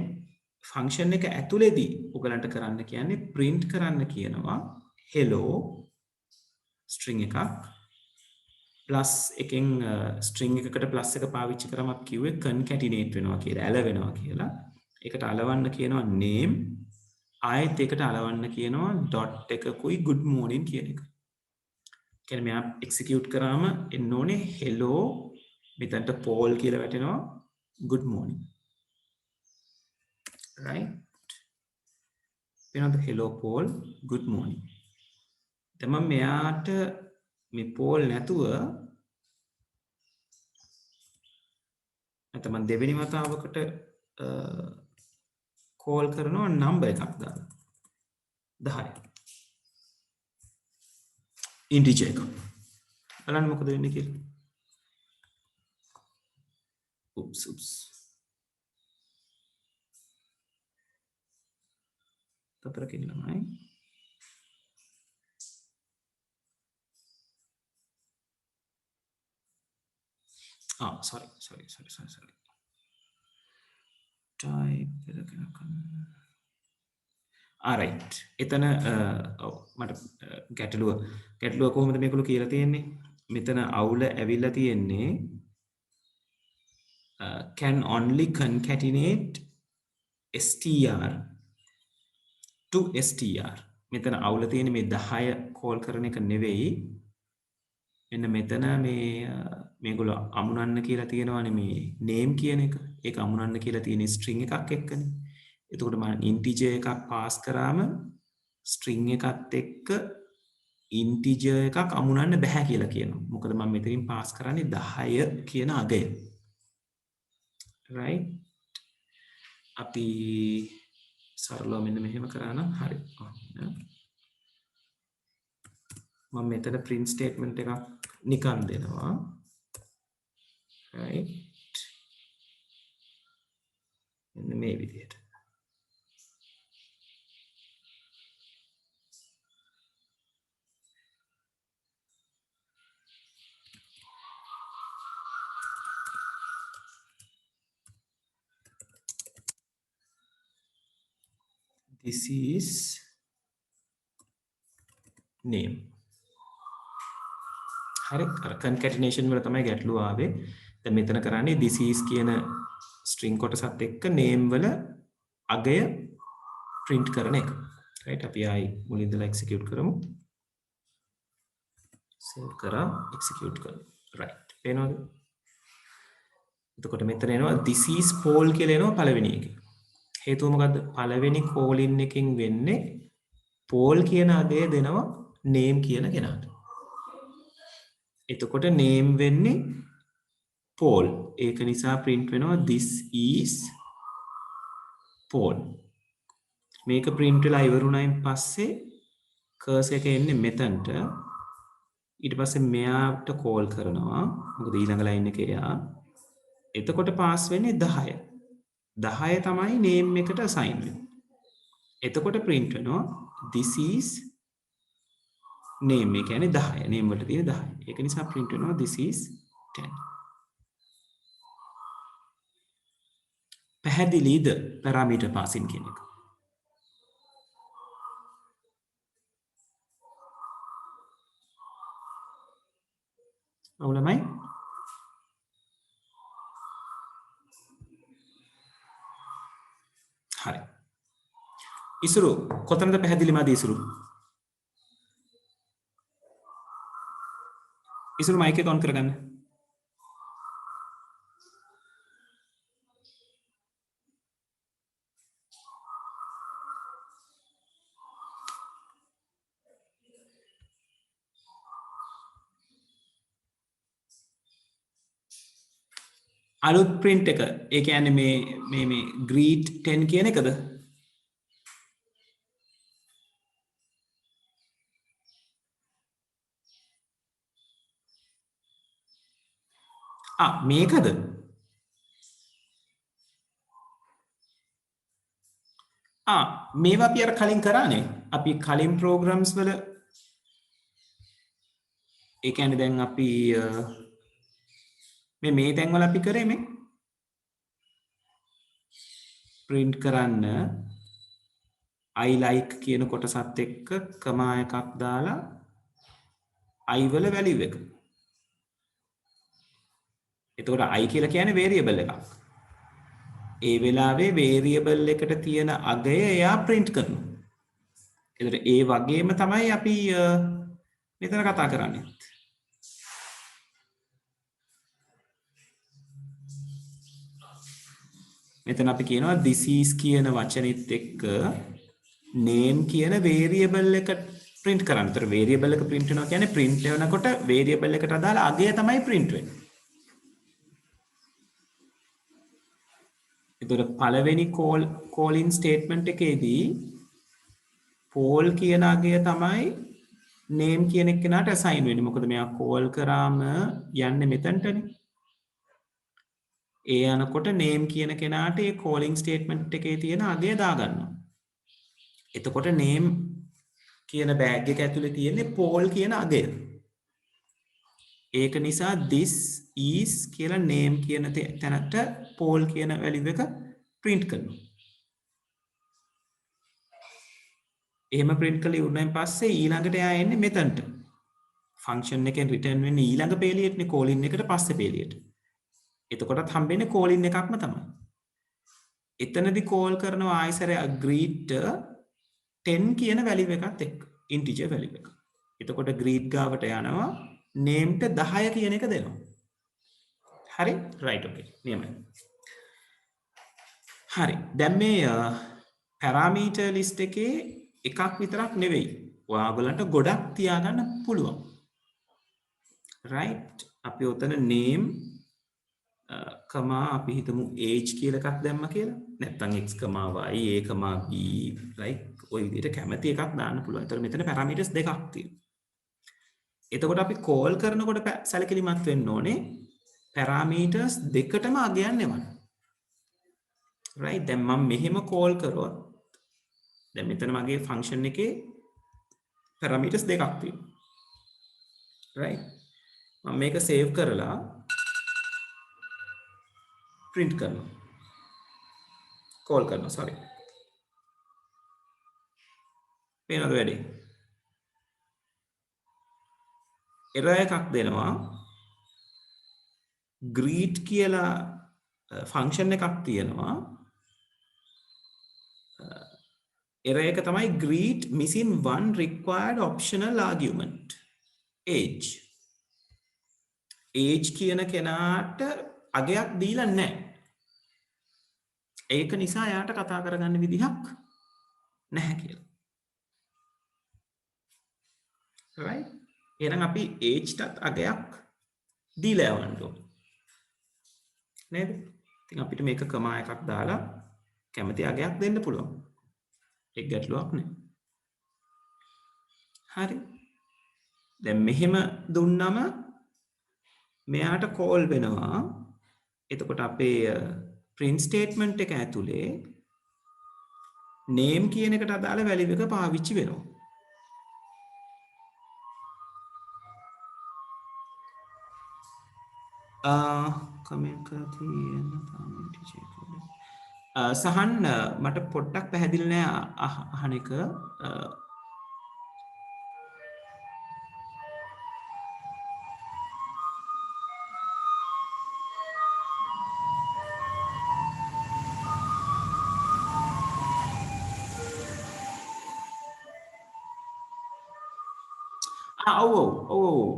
ෆන්ක්ෂන් එක ඇතුලේදී ඔයගලන්ට කරන්න කියන්නේ print කරන්න කියනවා hello string එකක් plus එකෙන් string එකකට plus එක පාවිච්චි කරාම අපි කිව්වේ concatenate වෙනවා කියලා ඇලවෙනවා කියලා. ඒකට අලවන්න කියනවා name ආයෙත් ඒකට අලවන්න කියනවා dot එකකුයි good morning කියන එක. කියන්නේ මෙයා execute කරාම එන්න ඕනේ hello මෙතනට Paul කියලා වැටෙනවා good morning. right වෙනද hello Paul good morning. දැන් මම මෙයාට මේ Paul නැතුව නැත්නම් මම දෙවෙනි වතාවකට කෝල් කරනවා නම්බර් එකක් දාලා 10 ඉන්ටිජර් එක බලන්න මොකද වෙන්නේ කියලා. oops තතරකින් ළමයි sorry type right එතන මට ගැටලුව කොහොමද මේකලු කියලා තියෙන්නේ මෙතන අවුල ඇවිල්ලා තියෙන්නේ can only concatenate str to str. මෙතන අවුල තියෙන්නේ මේ 10 කෝල් කරන එක නෙවෙයි. මෙන්න මෙතන මේගොල්ලෝ අමුණන්න කියලා තියෙනවානේ මේ name කියන එක. ඒක අමුණන්න කියලා තියෙන string එකක් එක්කනේ. එතකොට මම integer එකක් pass කරාම string එකත් එක්ක integer එකක් අමුණන්න බෑ කියලා කියනවා. මොකද මම මෙතනින් pass කරන්නේ 10 කියන අගය. right? අපි සරලව මෙන්න මෙහෙම කරා නම් හරි. මම මෙතන print statement එකක් නිකන් දෙනවා. right? මෙන්න මේ විදිහට. This is name. හරි concatenation වල තමයි ගැටලුව ආවේ. දැන් මෙතන කරන්නේ this is කියන string කොටසත් එක්ක name වල අගය print කරන එක. right? අපි ආයි මුලින් ඉඳලා execute කරමු. save කරා execute කරමු. right. පේනවද? එතකොට මෙතන එනවා this is Paul කියලා එනවා පළවෙනි එකේ. හේතුව මොකද්ද? පළවෙනි කෝලින් එකෙන් වෙන්නේ Paul කියන අගය දෙනවා name කියන කෙනාට. එතකොට name වෙන්නේ Paul. ඒක නිසා print වෙනවා this is Paul. මේක print වෙලා ඉවරුණායින් පස්සේ cursor එක එන්නේ මෙතනට. ඊට පස්සේ මෙයාට call කරනවා. මොකද ඊළඟ line එකේ යා. එතකොට pass වෙන්නේ 10. 10 තමයි name එකට assign වෙන්නේ. එතකොට print වෙනවා this is name. ඒ කියන්නේ 10. name වලට තියෙන 10. ඒක නිසා print වෙනවා this is 10. පැහැදිලිද parameter passing කියන එක? අවුලමයි? හරි. ඉසුරු කොතනද පැහැදිලි මාද ඉසුරු? ඉසුරු mic එක on කරගන්න. අලුත් print එක. ඒ කියන්නේ මේ greet 10 කියන එකද? මේකද? මේවා අපි අර කලින් කරානේ. අපි කලින් programs වල ඒ කියන්නේ දැන් අපි මේ තැන්වල අපි කරේ මේ print කරන්න I like කියන කොටසත් එක්ක කමා එකක් දාලා I වල value එක. එතකොට I කියලා කියන්නේ variable එකක්. ඒ වෙලාවේ variable එකට තියෙන අගය එයා print කරනවා. එතකොට ඒ වගේම තමයි අපි මෙතන කතා කරන්නේ. මෙතන අපි කියනවා this is කියන වචනෙත් එක්ක name කියන variable එක print කරන්න. ඒතර variable එක print වෙනවා කියන්නේ print වෙනකොට variable එකට අදාළ අගය තමයි print වෙන්නේ. ඒතර පළවෙනි calling statement එකේදී Paul කියන අගය තමයි name කියන එක්කෙනාට assign වෙන්නේ. මොකද මෙයා call කරාම යන්නේ මෙතනටනේ. ඒ යනකොට name කියන කෙනාට ඒ calling statement එකේ තියෙන අගය දාගන්නවා. එතකොට name කියන bag එක ඇතුලේ තියෙන්නේ Paul කියන අගය. ඒක නිසා this is කියලා name කියන තැනට Paul කියන value එක print කරනවා. එහෙම print කළේ උනායින් පස්සේ ඊළඟට එයා එන්නේ මෙතනට. ෆන්ක්ෂන් එකෙන් රිටර්න් වෙන්නේ ඊළඟ පේලියෙටනේ කෝලින් එකට පස්සේ පේලියට. එතකොටත් හම්බෙන්නේ කෝලින් එකක්ම තමයි. එතනදී කෝල් කරනවා ආයෙසරයක් greet 10 කියන වැලියු එකත් එක්ක integer වැලියු එක. එතකොට greet ගාවට යනවා name ට 10 කියන එක දෙනවා. හරි? right okay. නියමයි. හරි. දැන් මේ parameter list එකේ එකක් විතරක් නෙවෙයි. ඔයාගලන්ට ගොඩක් තියාගන්න පුළුවන්. right? අපි උතන name කමා අපි හිතමු age කියලා එකක් දැම්ම කියලා. නැත්නම් x, y, a, b right? ඔය විදිහට කැමති එකක් දාන්න පුළුවන්. ඒතර මෙතන parameters දෙකක් තියෙනවා. එතකොට අපි call කරනකොට සැලකිලිමත් වෙන්න ඕනේ parameters දෙකටම අගයන් එවන්න. right? දැන් මම මෙහෙම call කරොත් දැන් මෙතන මගේ function එකේ parameters දෙකක් තියෙනවා. right? මම මේක save කරලා print කරනවා. call කරනවා sorry. පේනවද වැඩේ? error එකක් දෙනවා. greet කියලා function එකක් තියෙනවා. error එක තමයි greet missing one required optional argument age. age කියන කෙනාට අගයක් දීලා නැහැ. ඒක නිසා යාට කතා කරගන්න විදිහක් නැහැ කියලා. right? එහෙනම් අපි age ටත් අගයක් දීලා යවන්න ඕනේ. නේද? ඉතින් අපිට මේක කමා එකක් දාලා කැමති අගයක් දෙන්න පුළුවන්. ඒක ගැටලුවක් නෑ. හරි. දැන් මෙහෙම දුන්නම මෙයාට කෝල් වෙනවා. එතකොට අපේ print statement එක ඇතුලේ name කියන එකට අදාළ value එක පාවිච්චි වෙනවා. කමෙන්ට් කරලා තියෙන සහන් මට පොඩ්ඩක් පැහැදිලි නෑ අහන එක.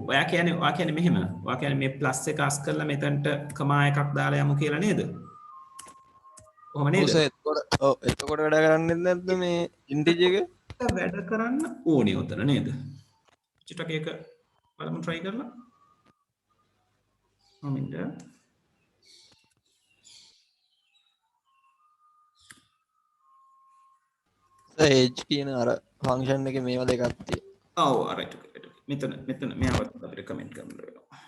ඔයා කියන්නේ මෙහෙම. ඔයා කියන්නේ මේ ප්ලස් එක අස් කරලා මෙතනට කමා එකක් දාලා යමු කියලා නේද? කොහොම නේද? එතකොට වැඩ කරන්නේ නැද්ද මේ ඉන්ටිජර් එක? වැඩ කරන්න ඕනේ උතන නේද? චුට්ටක් ඒක බලමු try කරලා. මොමින්ද? age කියන අර ෆන්ක්ෂන් එකේ මේවා දෙකක් තියෙනවා. ඔව් right okay. මෙතන මෙයාවත් අපිට කමෙන්ට් කරන්න වෙනවා.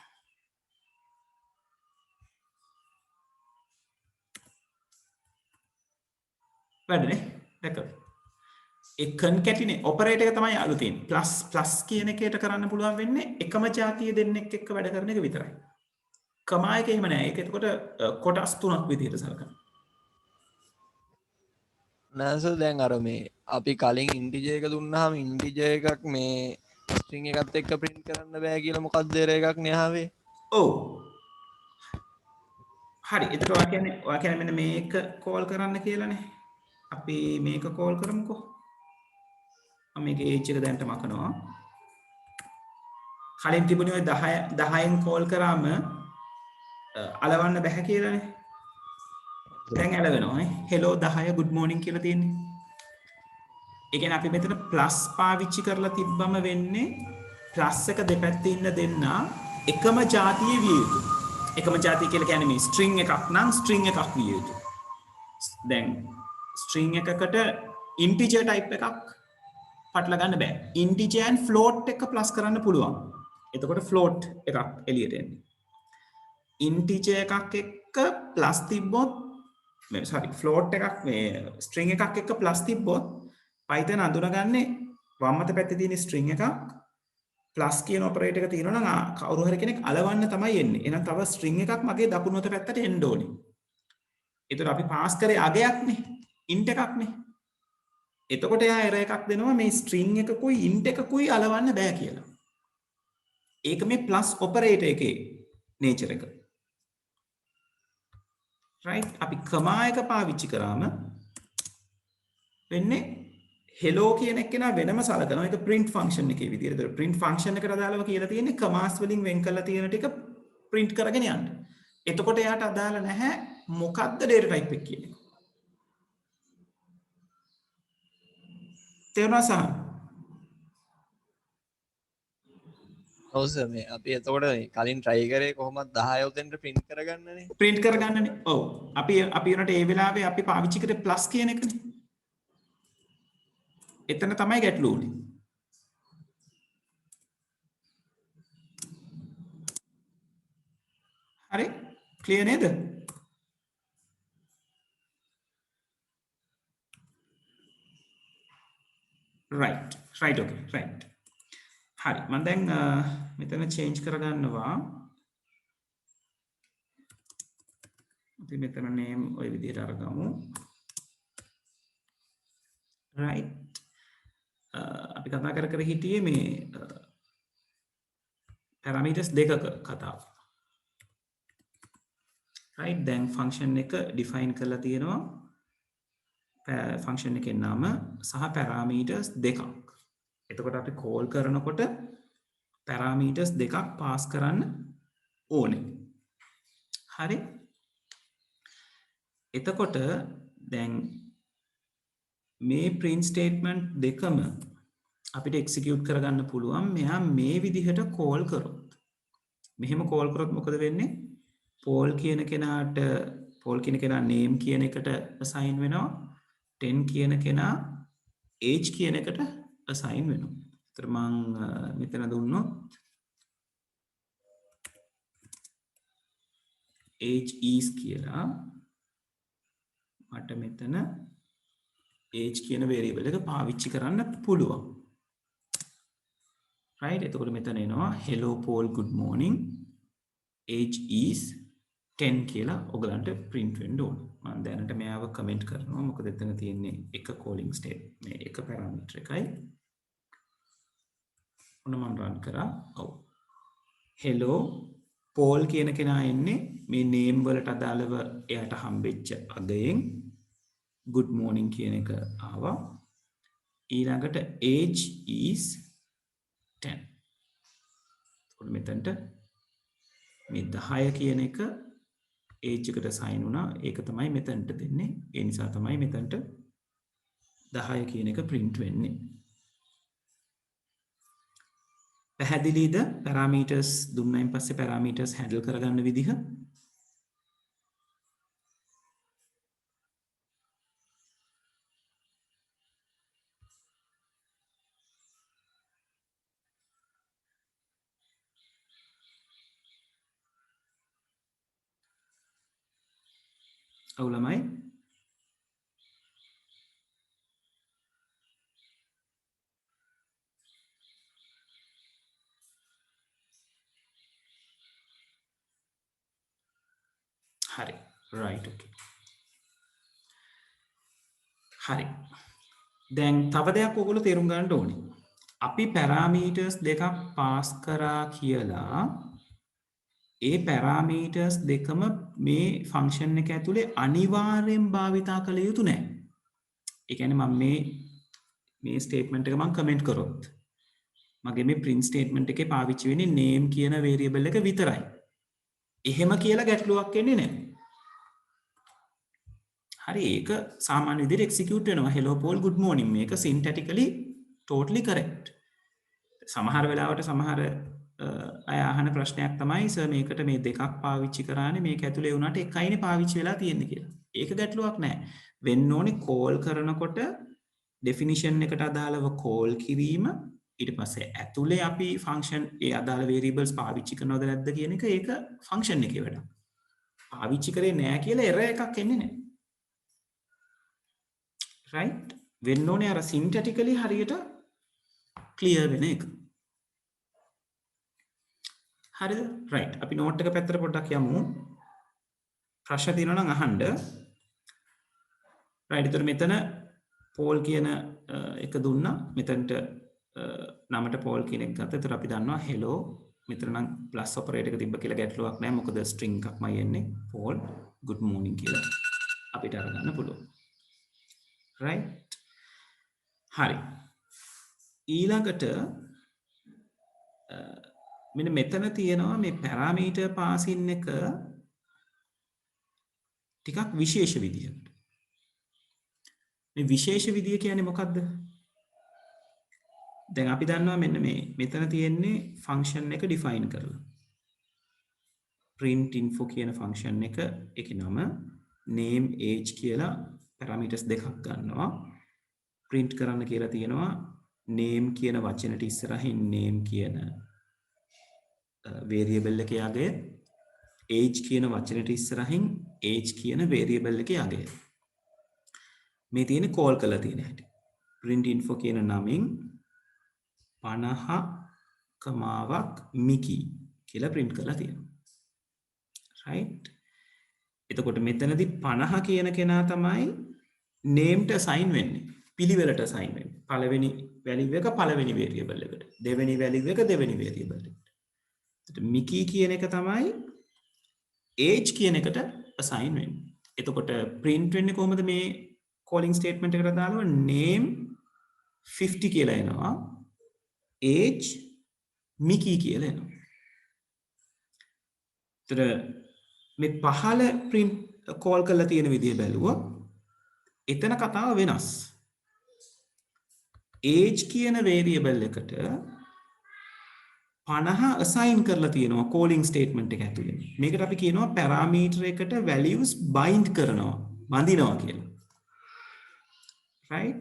වැඩනේ දැක්කද? ඒ concatenate operator එක තමයි අලුතින් plus කියන එකට කරන්න පුළුවන් වෙන්නේ එකම જાතිය දෙන්නෙක් එක්ක වැඩ කරන එක විතරයි. කමා එක එහෙම නෑ. ඒක එතකොට කොටස් තුනක් විදිහට සලකනවා. නැස දැන් අර මේ අපි කලින් ඉන්ටිජර් එක දුන්නාම ඉන්ටිජර් එකක් මේ ස්ට්‍රිං එකත් එක්ක print කරන්න බෑ කියලා මොකක්ද error එකක් නේ ආවේ? ඔව්. හරි. එතකොට ඔයා කියන්නේ මෙන්න මේක කෝල් කරන්න කියලානේ. අපි මේක කෝල් කරමුකෝ. මම මේකේ age එක දැන්ට මකනවා. කලින් තිබුණේ ඔය 10න් කෝල් කරාම අලවන්න බෑ කියලානේ. දැන් ඇලවෙනවා නේ. hello 10 good morning කියලා තියෙන්නේ. ඒ කියන්නේ අපි මෙතන plus පාවිච්චි කරලා තිබ්බම වෙන්නේ plus එක දෙපැත්තේ ඉන්න දෙන්න එකම જાතියේ විය යුතුයි. එකම જાතිය කියලා කියන්නේ මේ string එකක් නම් string එකක් විය යුතුයි. දැන් string එකකට integer type එකක් පටල ගන්න බෑ. integer and float එක plus කරන්න පුළුවන්. එතකොට float එකක් එළියට එන්නේ. integer එකක් එක්ක plus තිබ්බොත් float එකක් මේ string එකක් එක්ක plus තිබ්බොත් Python අඳුනගන්නේ වම් අත පැත්තේ තියෙන string එකක් plus කියන operator එක තියෙනවා නම් කවුරු හරි කෙනෙක් අලවන්න තමයි එන්නේ. එහෙනම් තව string එකක් මගේ දකුණු අත පැත්තට එන්න ඕනේ. ඒතර අපි pass කරේ අගයක්නේ int එකක්නේ. එතකොට එයා error එකක් දෙනවා මේ string එකකුයි int එකකුයි අලවන්න බෑ කියලා. ඒක මේ ප්ලස් ඔපරේටර් එකේ nature එක. right? අපි කමා එක පාවිච්චි කරාම වෙන්නේ hello කියන එක නා වෙනම සලකනවා. ඒක print function එකේ විදිහට. ඒක print function එකට අදාළව කියලා තියෙන්නේ commas වලින් වෙන් කරලා තියෙන ටික print කරගෙන යන්න. එතකොට එයාට අදාළ නැහැ මොකක්ද data type එක කියන එක. තේරුණා සහ? ඔව් සර් මේ අපි එතකොට කලින් try කරේ කොහොමද 10 උතෙන්ට print කරගන්නනේ. print කරගන්නනේ. ඔව්. අපි උනට ඒ වෙලාවේ අපි පාවිච්චි කරේ plus කියන එකනේ. එතන තමයි ගැටලුව උනේ. හරි? ක්ලියර් නේද? right okay right. හරි මම දැන් මෙතන change කරගන්නවා. අපි මෙතන name ඔය විදිහට අරගමු. right. අපි කතා කර හිටියේ මේ parameters දෙකක කතාව. right දැන් function එක define කරලා තියෙනවා. function එකේ නම සහ parameters දෙකක්. එතකොට අපි call කරනකොට parameters දෙකක් pass කරන්න ඕනේ. හරි? එතකොට දැන් මේ print statement දෙකම අපිට execute කරගන්න පුළුවන් මෙහා මේ විදිහට call කරොත්. මෙහෙම call කරොත් මොකද වෙන්නේ? Paul කියන කෙනා name කියන එකට assign වෙනවා. 10 කියන කෙනා age කියන එකට assign වෙනවා. ඒතර මම මෙතන දුන්නොත් age is කියලා මට මෙතන age කියන variable එක පාවිච්චි කරන්න පුළුවන්. right එතකොට මෙතන එනවා hello Paul good morning age is 10 කියලා ඔයගලන්ට print වෙන්න ඕන. මම දැනට මෙයාව කමෙන්ට් කරනවා. මොකද එතන තියෙන්නේ එක calling step මේ එක parameter එකයි. ඔන්න මම run කරා. ඔව්. hello Paul කියන කෙනා එන්නේ මේ name වලට අදාළව එයාට හම්බෙච්ච අගයෙන් good morning කියන එක ආවා. ඊළඟට age is 10. ඔන්න මෙතනට මේ 10 කියන එක age එකට assign වුණා. ඒක තමයි මෙතනට දෙන්නේ. ඒ නිසා තමයි මෙතනට 10 කියන එක print වෙන්නේ. පැහැදිලිද? parameters දුන්නායින් පස්සේ parameters handle කරගන්න විදිහ. ඔව් ළමයි. හරි. right okay. හරි. දැන් තව දෙයක් ඔයගොල්ලෝ තේරුම් ගන්න ඕනේ. අපි parameters දෙකක් pass කරා කියලා ඒ parameters දෙකම මේ function එක ඇතුලේ අනිවාර්යෙන් භාවිතා කළ යුතු නැහැ. ඒ කියන්නේ මම මේ statement එක මම comment කරොත් මගේ මේ print statement එකේ පාවිච්චි වෙන්නේ name කියන variable එක විතරයි. එහෙම කියලා ගැටලුවක් එන්නේ නැහැ. හරි ඒක සාමාන්‍ය විදිහට execute වෙනවා. hello Paul good morning මේක syntactically totally correct. සමහර වෙලාවට සමහර අය අහන ප්‍රශ්නයක් තමයි සර් මේකට මේ දෙකක් පාවිච්චි කරානේ මේක ඇතුලේ වුණාට එකයිනේ පාවිච්චි වෙලා තියෙන්නේ කියලා. ඒක ගැටලුවක් නෑ. වෙන්න ඕනේ call කරනකොට definition එකට අදාළව call කිරීම ඊට පස්සේ ඇතුලේ අපි function ඒ අදාළ variables පාවිච්චි කරනවද නැද්ද කියන එක ඒක function එකේ වැඩක්. පාවිච්චි කරේ නෑ කියලා error එකක් එන්නේ නෑ. right වෙන්න ඕනේ අර syntactically හරියට clear වෙන එක. හරිද? right අපි note එක පැත්තට පොඩ්ඩක් යමු. ප්‍රශ්න තියෙනවා නම් අහන්න. right ඒතර මෙතන Paul කියන එක දුන්නා. මෙතනට නමට Paul කියන එක ගත්තා. ඒතර අපි දන්නවා hello මෙතන නම් ප්ලස් ඔපරේටර් එක තිබ්බ කියලා ගැටලුවක් නැහැ. මොකද ස්ට්‍රින්ග් එකක්මයි එන්නේ. Paul good morning කියලා අපිට අරගන්න පුළුවන්. right? හරි. ඊළඟට මෙන්න මෙතන තියෙනවා මේ පැරාමීටර් පාසින් එක ටිකක් විශේෂ විදිහකට. මේ විශේෂ විදිය කියන්නේ මොකක්ද? දැන් අපි දන්නවා මෙන්න මේ මෙතන තියෙන්නේ ෆන්ක්ෂන් එක ඩිෆයින් කරලා. print info කියන ෆන්ක්ෂන් එක ඒකේ නම name age කියලා පැරාමීටර්ස් දෙකක් ගන්නවා. print කරන්න කියලා තියෙනවා name කියන වචනෙට ඉස්සරහින් name කියන variable එකේ අගය, age කියන වචනෙට ඉස්සරහින් age කියන variable එකේ අගය. මේ තියෙන්නේ call කරලා තියෙන හැටි. print info කියන නමින් 50 කමාවක් මිකි කියලා print කරලා තියෙනවා. right? එතකොට මෙතනදී 50 කියන කෙනා තමයි named assign වෙන්නේ. පිළිවෙලට assign වෙන්නේ. පළවෙනි value එක පළවෙනි variable එකට. දෙවෙනි value එක දෙවෙනි variable එකට. එතකොට මිකි කියන එක තමයි age කියන එකට assign වෙන්නේ. එතකොට print වෙන්නේ කොහොමද මේ calling statement එකට දාලා name 50 කියලා එනවා. age මිකි කියලා එනවා. එතකොට මේ පහළ print call කරලා තියෙන විදිහ බැලුවොත් එතන කතාව වෙනස්. age කියන variable එකට 50 assign කරලා තියෙනවා calling statement එක ඇතුලේ. මේකට අපි කියනවා parameter එකට values bind කරනවා, බඳිනවා කියලා. right?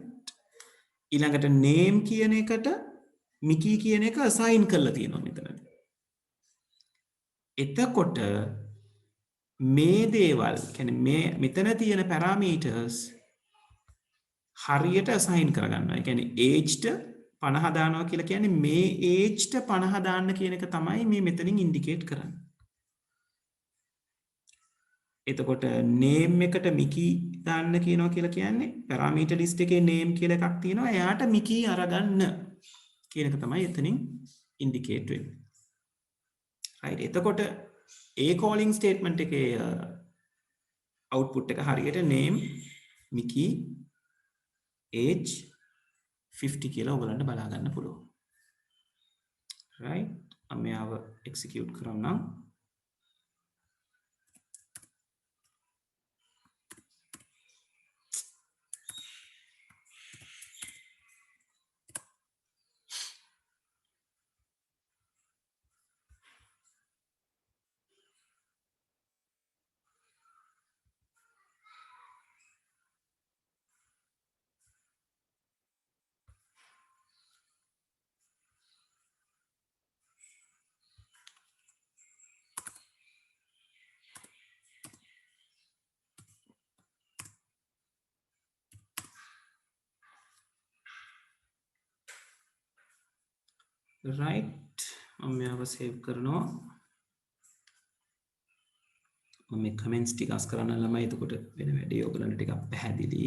ඊළඟට name කියන එකට මිකි කියන එක assign කරලා තියෙනවා මෙතනදී. එතකොට මේ දේවල් කියන්නේ මේ මෙතන තියෙන parameters හරියට assign කරගන්නවා. ඒ කියන්නේ aged 50 දානවා කියලා කියන්නේ මේ aged 50 දාන්න කියන එක තමයි මේ මෙතනින් indicate කරන්නේ. එතකොට name එකට මිකි දාන්න කියනවා කියලා කියන්නේ parameter list එකේ name කියලා එකක් තියෙනවා. එයාට මිකි අරගන්න කියන එක තමයි එතනින් indicate වෙන්නේ. right? එතකොට ඒ calling statement එකේ output එක හරියට name මිකි age 50 කියලා ඔයගලන්ට බලා ගන්න පුළුවන්. right? මම මෙයාව execute කරන්නම්. right? මම මෙයාව save කරනවා. මම මේ comments ටික අස් කරන්න ළමයි. එතකොට වෙන වැඩේ ඔයගලන්ට ටිකක් පැහැදිලි.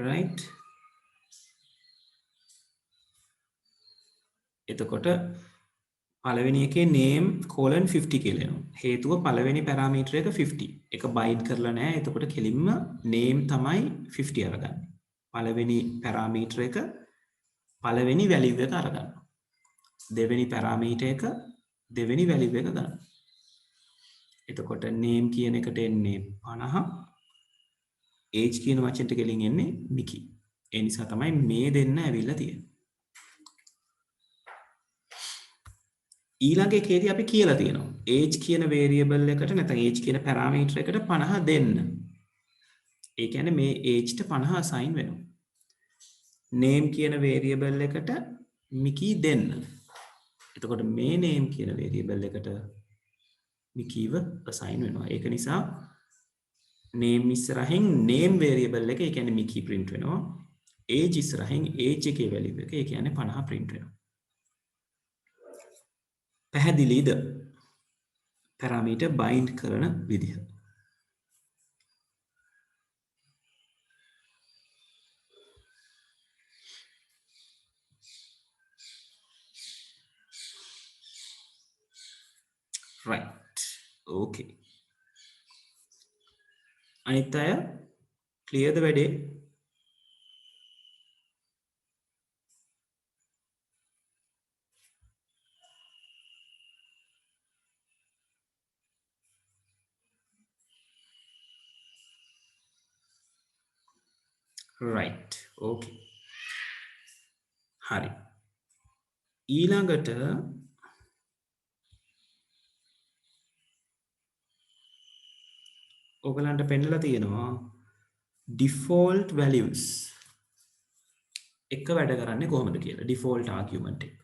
right? එතකොට පළවෙනි එකේ name colon 50 කියලා එනවා. හේතුව පළවෙනි parameter එක 50. ඒක bind කරලා නැහැ. එතකොට කෙලින්ම name තමයි 50 අරගන්නේ. පළවෙනි parameter එක පළවෙනි value එක අරගන්නවා. දෙවෙනි parameter එක දෙවෙනි value එක ගන්නවා. එතකොට name කියන එකට එන්නේ 50. age කියන වචනට කෙලින් එන්නේ මිකි. ඒ නිසා තමයි මේ දෙන්න ඇවිල්ලා තියෙන්නේ. ඊළඟ එකේදී අපි කියලා තියෙනවා age කියන variable එකට නැත්නම් age කියන parameter එකට 50 දෙන්න. ඒ කියන්නේ මේ age ට 50 assign වෙනවා. name කියන variable එකට මිකි දෙන්න. එතකොට මේ name කියන variable එකට මිකිව assign වෙනවා. ඒක නිසා name ඉස්සරහින් name variable එක ඒ කියන්නේ මිකි print වෙනවා. age ඉස්සරහින් age එකේ value එක ඒ කියන්නේ 50 print වෙනවා. පැහැදිලිද? පැරාමීටර් බයින්ඩ් කරන විදිහ. right okay අනිත් අය clear ද වැඩේ? right okay හරි ඊළඟට ඔයගලන්ට පෙන්නලා තියෙනවා default values එක වැඩ කරන්නේ කොහොමද කියලා default argument එක.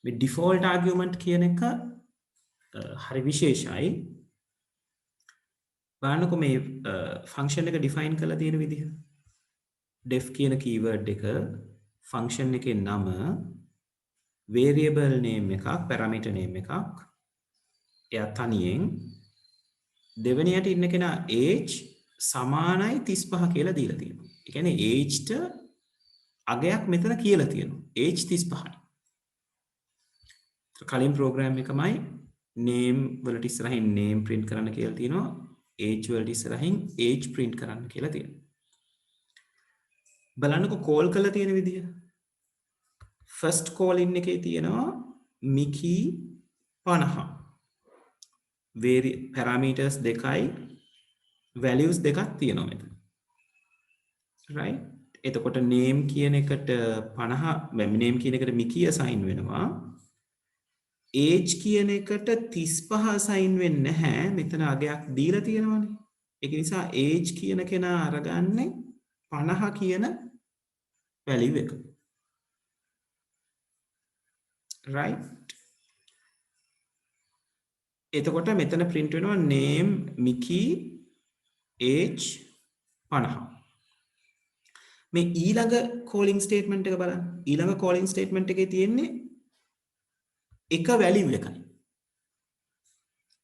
මේ default argument කියන එක හරි විශේෂයි. බලන්නකො මේ function එක define කරලා තියෙන විදිහ. def කියන keyword එක function එකේ නම variable name එකක් parameter name එකක් එයා තනියෙන් දෙවෙනියට ඉන්න කෙනා age සමානයි 35 කියලා දීලා තියෙනවා. ඒ කියන්නේ age ට අගයක් මෙතන කියලා තියෙනවා. age 35යි. කලින් program එකමයි name වලට ඉස්සරහින් name print කරන්න කියලා තියෙනවා. age වලට ඉස්සරහින් age print කරන්න කියලා තියෙනවා. බලන්නකො call කරලා තියෙන විදිය. first call in එකේ තියෙනවා Mickey 50. parameters දෙකයි values දෙකක් තියෙනවා මෙතන. right? එතකොට name කියන එකට 50 name කියන එකට Mickey assign වෙනවා. age කියන එකට 35 assign වෙන්නේ නැහැ. මෙතන අගයක් දීලා තියෙනවානේ. ඒක නිසා age කියන කෙනා අරගන්නේ 50 කියන value එක. right? එතකොට මෙතන print වෙනවා name Mickey age 50. මේ ඊළඟ calling statement එක බලන්න. ඊළඟ calling statement එකේ තියෙන්නේ එක value එකයි.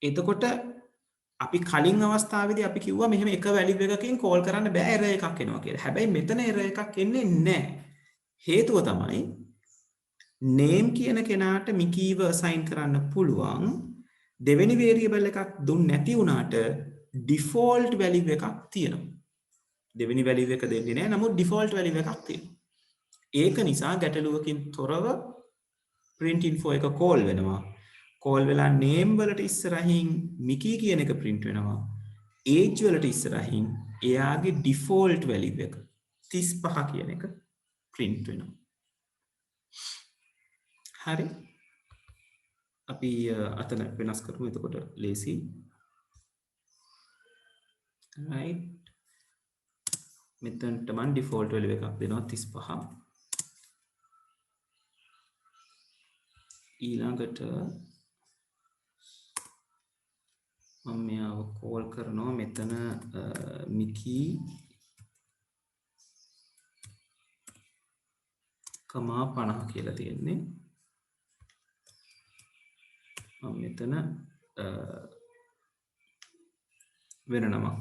එතකොට අපි කලින් අවස්ථාවේදී අපි කිව්වා මෙහෙම එක value එකකින් call කරන්න බෑ error එකක් එනවා කියලා. හැබැයි මෙතන error එකක් එන්නේ නැහැ. හේතුව තමයි name කියන කෙනාට Mickeyව assign කරන්න පුළුවන් දෙවෙනි variable එකක් දුන්න නැති වුණාට default value එකක් තියෙනවා. දෙවෙනි value එක දෙන්නේ නැහැ. නමුත් default value එකක් තියෙනවා. ඒක නිසා ගැටලුවකින් තොරව print info එක call වෙනවා. call වෙලා name වලට ඉස්සරහින් Mickey කියන එක print වෙනවා. age වලට ඉස්සරහින් එයාගේ default value එක 35 කියන එක print වෙනවා. හරි. අපි අතන වෙනස් කරමු එතකොට ලේසි. right. මෙතනට මම default value එකක් දෙනවා 35. ඊළඟට මම මෙයාව කෝල් කරනවා මෙතන Mickey කමා 50 කියලා තියෙන්නේ. මම මෙතන වෙන නමක්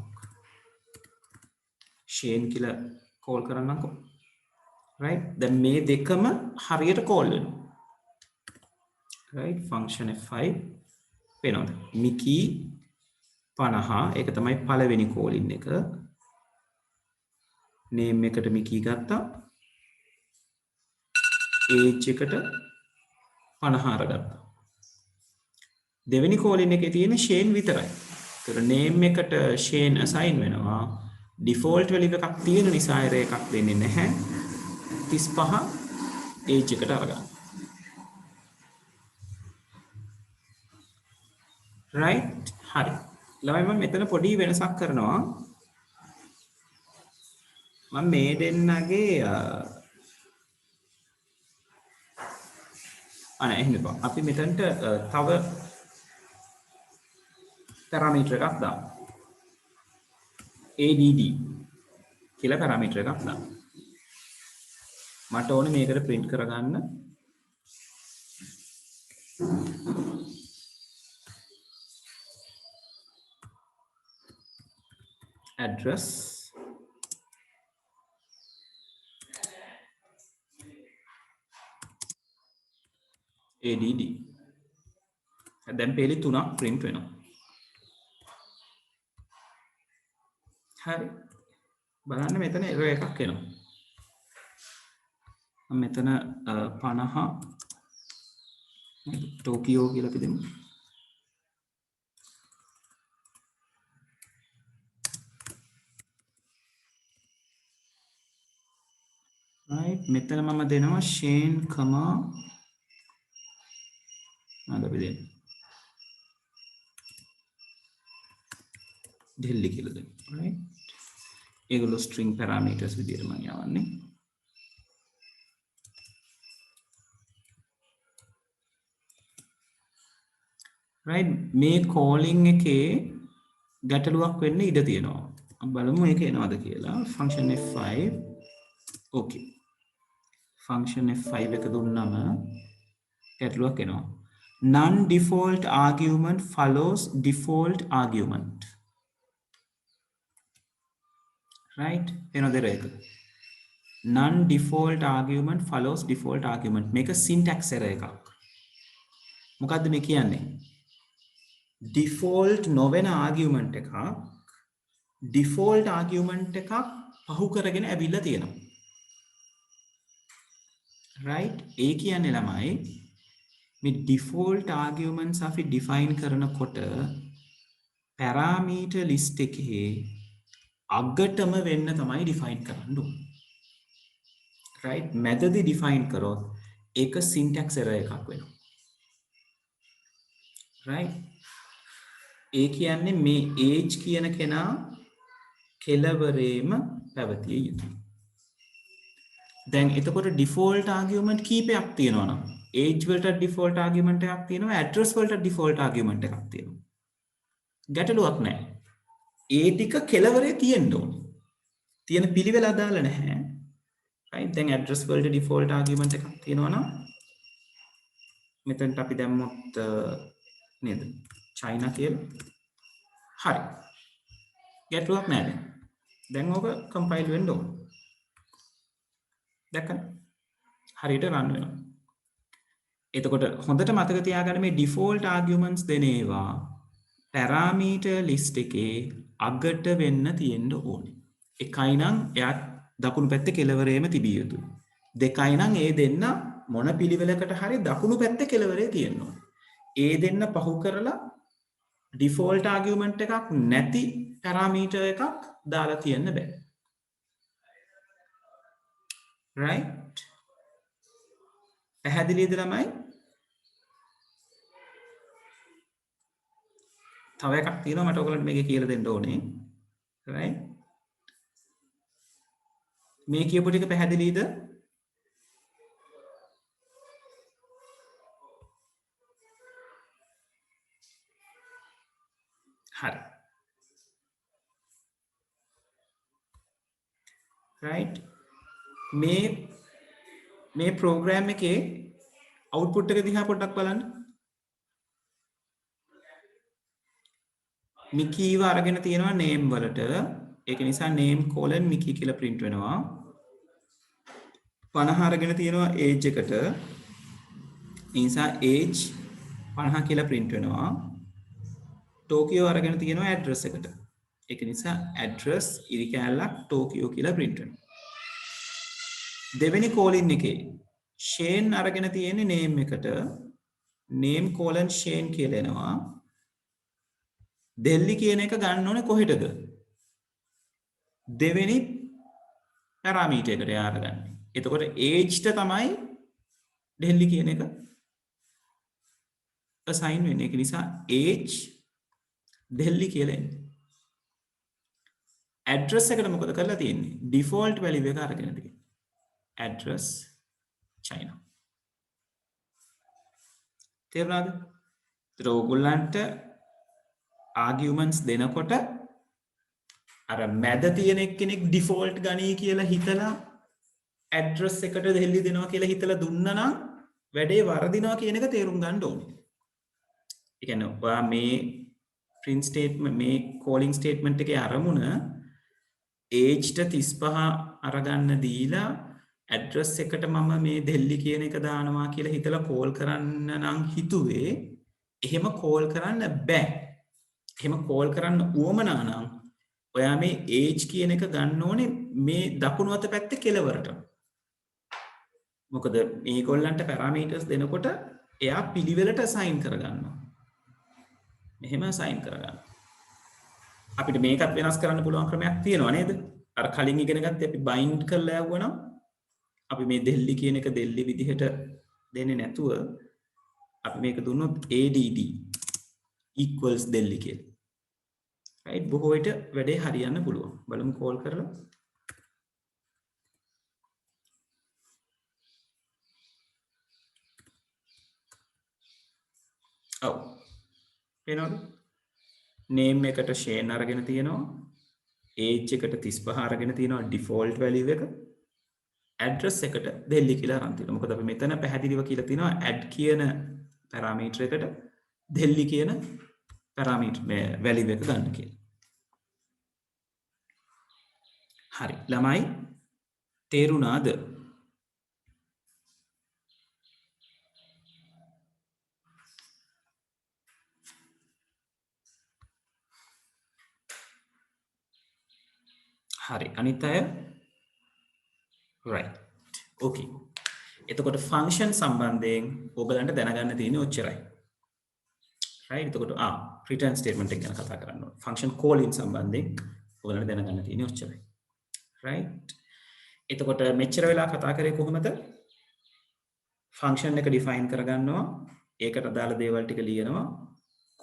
Shane කියලා කෝල් කරන්නම්කෝ. right? දැන් මේ දෙකම හරියට කෝල් වෙනවා. right? function f5 වෙනවද? Mickey 50 ඒක තමයි පළවෙනි calling එක. name එකට Mickey ගත්තා. age එකට 50 අරගත්තා. දෙවෙනි calling එකේ තියෙන Shane විතරයි. ඒතර name එකට Shane assign වෙනවා. default value එකක් තියෙන නිසා error එකක් දෙන්නේ නැහැ. 35 age එකට අරගන්න. right? හරි. ළමයි මම මෙතන පොඩි වෙනසක් කරනවා. මම මේ දෙන්නගේ එහෙම එපා. අපි මෙතනට තව parameter එකක් දාමු. add කියලා parameter එකක් දාමු. මට ඕනේ මේකට print කරගන්න address add දැන් පේලි 3ක් print වෙනවා. හරි බලන්න මෙතන error එකක් එනවා. මම මෙතන 50 ටෝකියෝ කියලා අපි දෙමු. right මෙතන මම දෙනවා ෂේන් කමා නේද අපි දෙන්නේ දෙල්ලි කියලා දෙන්න. right ඒගොල්ලෝ string parameters විදියට මම යවන්නේ. right මේ calling එකේ ගැටලුවක් වෙන්න ඉඩ තියෙනවා. අපි බලමු මේක එනවද කියලා. function f5 okay function f5 එක දුන්නම ගැටලුවක් එනවා. non default argument follows default argument. right එනවද ඒක? non default argument follows default argument. මේක syntax error එකක්. මොකද්ද මේ කියන්නේ? default නොවන argument එකක් default argument එකක් පහු කරගෙන ඇවිල්ලා තියෙනවා. right ඒ කියන්නේ ළමයි මේ default arguments අපි define කරනකොට parameter list එකේ අගටම වෙන්න තමයි define කරන්න ඕනේ. right මැදදී define කරොත් ඒක syntax error එකක් වෙනවා. right ඒ කියන්නේ මේ age කියන කෙනා කෙලවරේම පැවතිය යුතුයි. දැන් එතකොට default argument කීපයක් තියෙනවා නම් age වලට default argument එකක් තියෙනවා address වලට default argument එකක් තියෙනවා. ගැටලුවක් නැහැ. ඒ ටික කෙලවරේ තියෙන්න ඕනේ. තියෙන පිළිවෙල අදාළ නැහැ. right දැන් address වලට default argument එකක් තියෙනවා නම් මෙතනට අපි දැම්මොත් නේද China කියලා. හරි. ගැටලුවක් නැහැ දැන්. දැන් ඕක compile වෙන්න ඕන. දැක්කද? හරියට run වෙනවා. එතකොට හොඳට මතක තියාගන්න මේ default arguments දෙන ඒවා parameter list එකේ අගට වෙන්න තියෙන්න ඕනේ. එකයි නම් එයා දකුණු පැත්තේ කෙළවරේම තිබිය යුතුයි. දෙකයි නම් ඒ දෙන්න මොන පිළිවෙලකට හරි දකුණු පැත්තේ කෙළවරේ තියෙන්න ඕනේ. ඒ දෙන්න පහු කරලා default argument එකක් නැති parameter එකක් දාලා තියන්න බෑ. right පැහැදිලිද ළමයි? තව එකක් තියෙනවා මට ඔයගලන්ට මේක කියලා දෙන්න ඕනේ. right මේ කියපු ටික පැහැදිලිද? හරි. right මේ program එකේ output එක දිහා පොඩ්ඩක් බලන්න. මිකීව අරගෙන තියෙනවා name වලට. ඒක නිසා name colon මිකී කියලා print වෙනවා. 50 අරගෙන තියෙනවා age එකට. ඒ නිසා age 50 කියලා print වෙනවා. Tokyo අරගෙන තියෙනවා address එකට. ඒක නිසා address ඉරි කැලලක් Tokyo කියලා print වෙනවා. දෙවෙනි calling එකේ Shane අරගෙන තියෙන්නේ name එකට. name colon Shane කියලා එනවා. Delhi කියන එක ගන්න ඕනේ කොහෙටද? දෙවෙනි parameter එකට යාරගන්නේ. එතකොට age ට තමයි Delhi කියන එක assign වෙන්නේ. ඒක නිසා age Delhi කියලා එන්නේ. address එකට මොකද කරලා තියෙන්නේ? default value එක අරගෙන තියෙන්නේ. address China. තේරුණාද? ඒතර ඕගොල්ලන්ට arguments දෙනකොට අර මැද තියෙන එක්කෙනෙක් default ගණී කියලා හිතලා address එකට දෙල්ලි දෙනවා කියලා හිතලා දුන්නා නම් වැඩේ වරදිනවා කියන එක තේරුම් ගන්න ඕනේ. ඒ කියන්නේ ඔයා මේ print statement මේ calling statement එකේ අරමුණ ඒජ්ට 35 අරගන්න දීලා ඇඩ්‍රස් එකට මම මේ දෙල්ලි කියන එක දානවා කියලා හිතලා කෝල් කරන්න නම් හිතුවේ එහෙම කෝල් කරන්න බෑ. එහෙම කෝල් කරන්න උවමනා නම් ඔයා මේ ඒජ් කියන එක ගන්න ඕනේ මේ දකුණු අත පැත්තේ කෙළවරට. මොකද මේගොල්ලන්ට පැරාමීටර්ස් දෙනකොට එයා පිළිවෙලට අසයින් කරගන්නවා. මෙහෙම අසයින් කරගන්න. අපිට මේකත් වෙනස් කරන්න පුළුවන් ක්‍රමයක් තියෙනවා නේද? අර කලින් ඉගෙන ගත්තේ අපි බයින්ඩ් කරලා යවුවනම් අපි මේ දෙල්ලි කියන එක දෙල්ලි විදිහට දෙන්නේ නැතුව අපි මේක දුන්නොත් add equals දෙල්ලි කියලා. right බොහෝ විට වැඩේ හරියන්න පුළුවන්. බලමු කෝල් කරලා. ඔව්. එනවද? name එකට Shane අරගෙන තියෙනවා. age එකට 35 අරගෙන තියෙනවා default value එක. address එකට දෙල්ලි කියලා අරන් තියෙනවා. මොකද අපි මෙතන පැහැදිලිව කියලා තියෙනවා add කියන parameter එකට දෙල්ලි කියන parameter මේ value එක ගන්න කියලා. හරි. ළමයි තේරුණාද? හරි. අනිත් අය right. okay. එතකොට function සම්බන්ධයෙන් ඔයගලන්ට දැනගන්න තියෙන්නේ ඔච්චරයි. right. එතකොට return statement එක ගැන කතා කරන්න ඕනේ. function calling සම්බන්ධයෙන් ඔයගලන්ට දැනගන්න තියෙන්නේ ඔච්චරයි. right. එතකොට මෙච්චර වෙලා කතා කරේ කොහොමද? function එක define කරගන්නවා. ඒකට අදාළ දේවල් ටික ලියනවා.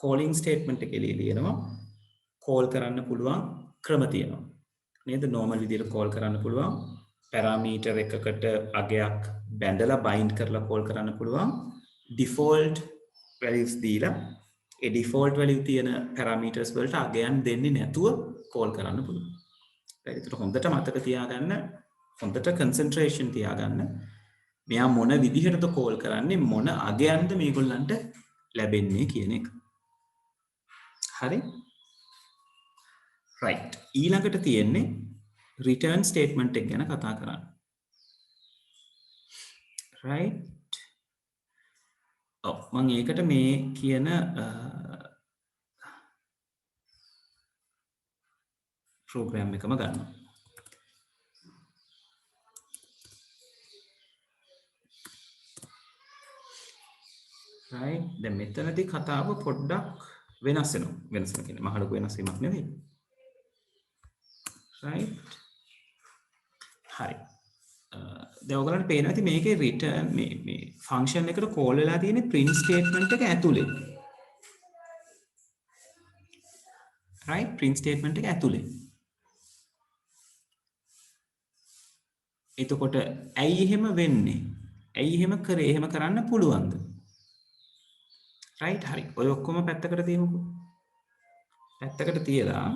calling statement එකේ ලියනවා. call කරන්න පුළුවන් ක්‍රම තියෙනවා. නේද? normal විදිහට call කරන්න පුළුවන්. parameter එකකට අගයක් බැඳලා bind කරලා call කරන්න පුළුවන්. default values දීලා ඒ default value තියෙන parameters වලට අගයන් දෙන්නේ නැතුව call කරන්න පුළුවන්. right. ඒක හොඳට මතක තියාගන්න. හොඳට concentration තියාගන්න. මෙයා මොන විදිහටද call කරන්නේ මොන අගයන්ද මේගොල්ලන්ට ලැබෙන්නේ කියන එක. හරි? right. ඊළඟට තියෙන්නේ return statement එක ගැන කතා කරන්න. right. මම ඒකට මේ කියන program එකම ගන්නවා. right. දැන් මෙතනදී කතාව පොඩ්ඩක් වෙනස් වෙනවා. වෙනස් කියන්නේ මහ ලොකු වෙනස් වීමක් නෙවෙයි. right. හරි. දැන් ඔයගලන්ට පේනවා ඇති මේකේ return මේ function එකට call වෙලා තියෙන print statement එක ඇතුලේ. right. print statement එක ඇතුලේ. එතකොට ඇයි එහෙම වෙන්නේ? ඇයි එහෙම කරේ? එහෙම කරන්න පුළුවන්ද? right. හරි. ඔය ඔක්කොම පැත්තකට තියමුකෝ. පැත්තකට තියලා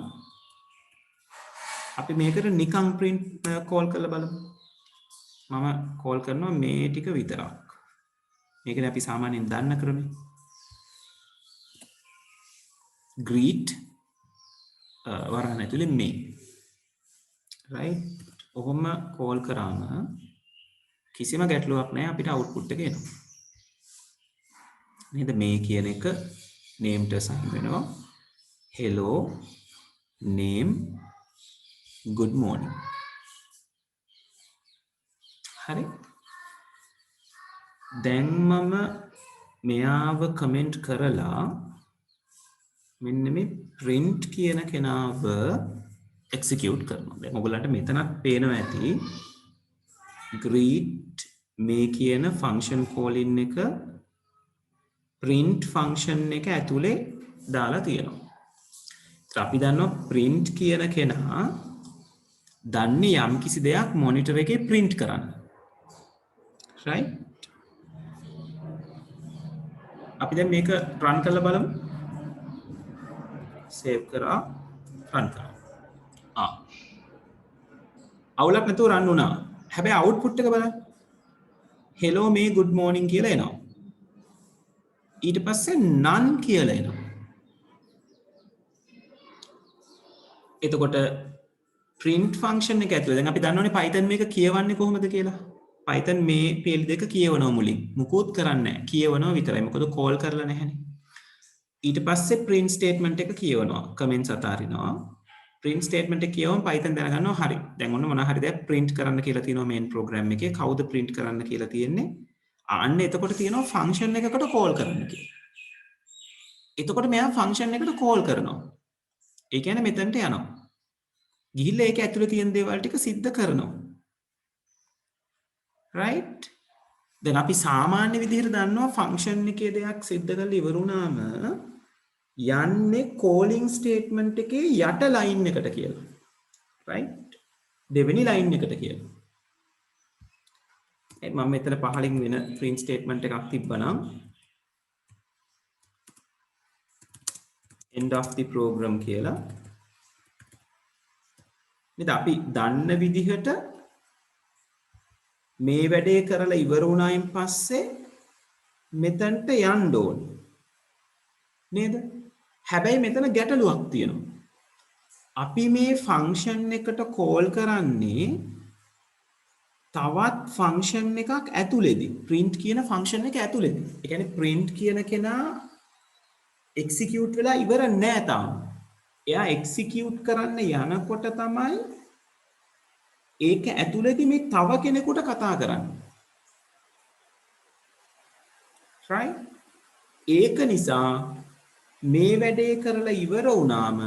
අපි මේකට නිකන් print call කරලා බලමු. මම call කරනවා මේ ටික විතරක්. මේකනේ අපි සාමාන්‍යයෙන් දන්න ක්‍රමය. greet වරහන් ඇතුලේ මේ. right. ඔහොම call කරාම කිසිම ගැටලුවක් නැහැ අපිට output එක එනවා. නේද? මේ කියන එක name ට assign වෙනවා. hello name good morning. හරි. දැන් මම මෙයාව කමෙන්ට් කරලා මෙන්න මේ print කියන කෙනාව execute කරනවා. දැන් ඔයගොල්ලන්ට මෙතනත් පේනවා ඇති greet මේ කියන function calling එක print function එක ඇතුලේ දාලා තියෙනවා. අපි දන්නවා print කියන කෙනා දන්නේ යම් කිසි දෙයක් monitor එකේ print කරන්න. right. අපි දැන් මේක run කරලා බලමු. save කරා run කරා. අවුලක් නැතුව run වුණා. හැබැයි output එක බලන්න. hello මේ good morning කියලා එනවා. ඊට පස්සේ none කියලා එනවා. එතකොට print function එක ඇතුලේ දැන් අපි දන්නවනේ Python මේක කියවන්නේ කොහොමද කියලා. Python මේ PL දෙක කියවනවා මුලින්. මුකුත් කරන්නේ නැහැ. කියවනවා විතරයි. මොකද call කරලා නැහැනේ. ඊට පස්සේ print statement එක කියවනවා. comments අතාරිනවා. print statement එක කියවම Python දැනගන්නවා හරි. දැන් ඔන්න මොනවා හරි දෙයක් print කරන්න කියලා තියෙනවා main program එකේ. කවුද print කරන්න කියලා තියෙන්නේ? අන්න එතකොට තියෙනවා function එකකට call කරන්න කියලා. එතකොට මෙයා function එකට call කරනවා. ඒ කියන්නේ මෙතනට යනවා. ගිහිල්ලා ඒක ඇතුලේ තියෙන දේවල් ටික සිද්ධ කරනවා. right? දැන් අපි සාමාන්‍ය විදිහට දන්නවා function එකේ දෙයක් සිද්ධ කරලා ඉවර වුණාම යන්නේ calling statement එකේ යට line එකට කියලා. right? දෙවෙනි line එකට කියලා. මම මෙතන පහලින් වෙන print statement එකක් තිබ්බනම් end of the program කියලා. නේද අපි දන්න විදිහට මේ වැඩේ කරලා ඉවර වුණායින් පස්සේ මෙතනට යන්න ඕන. නේද? හැබැයි මෙතන ගැටලුවක් තියෙනවා. අපි මේ ෆන්ක්ෂන් එකට කෝල් කරන්නේ තවත් ෆන්ක්ෂන් එකක් ඇතුලේදී. print කියන ෆන්ක්ෂන් එක ඇතුලේදී. ඒ කියන්නේ print කියන කෙනා execute වෙලා ඉවර නෑ තාම. එයා execute කරන්න යනකොට තමයි ඒක ඇතුලේදී මේ තව කෙනෙකුට කතා කරන්නේ. right? ඒක නිසා මේ වැඩේ කරලා ඉවර වුණාම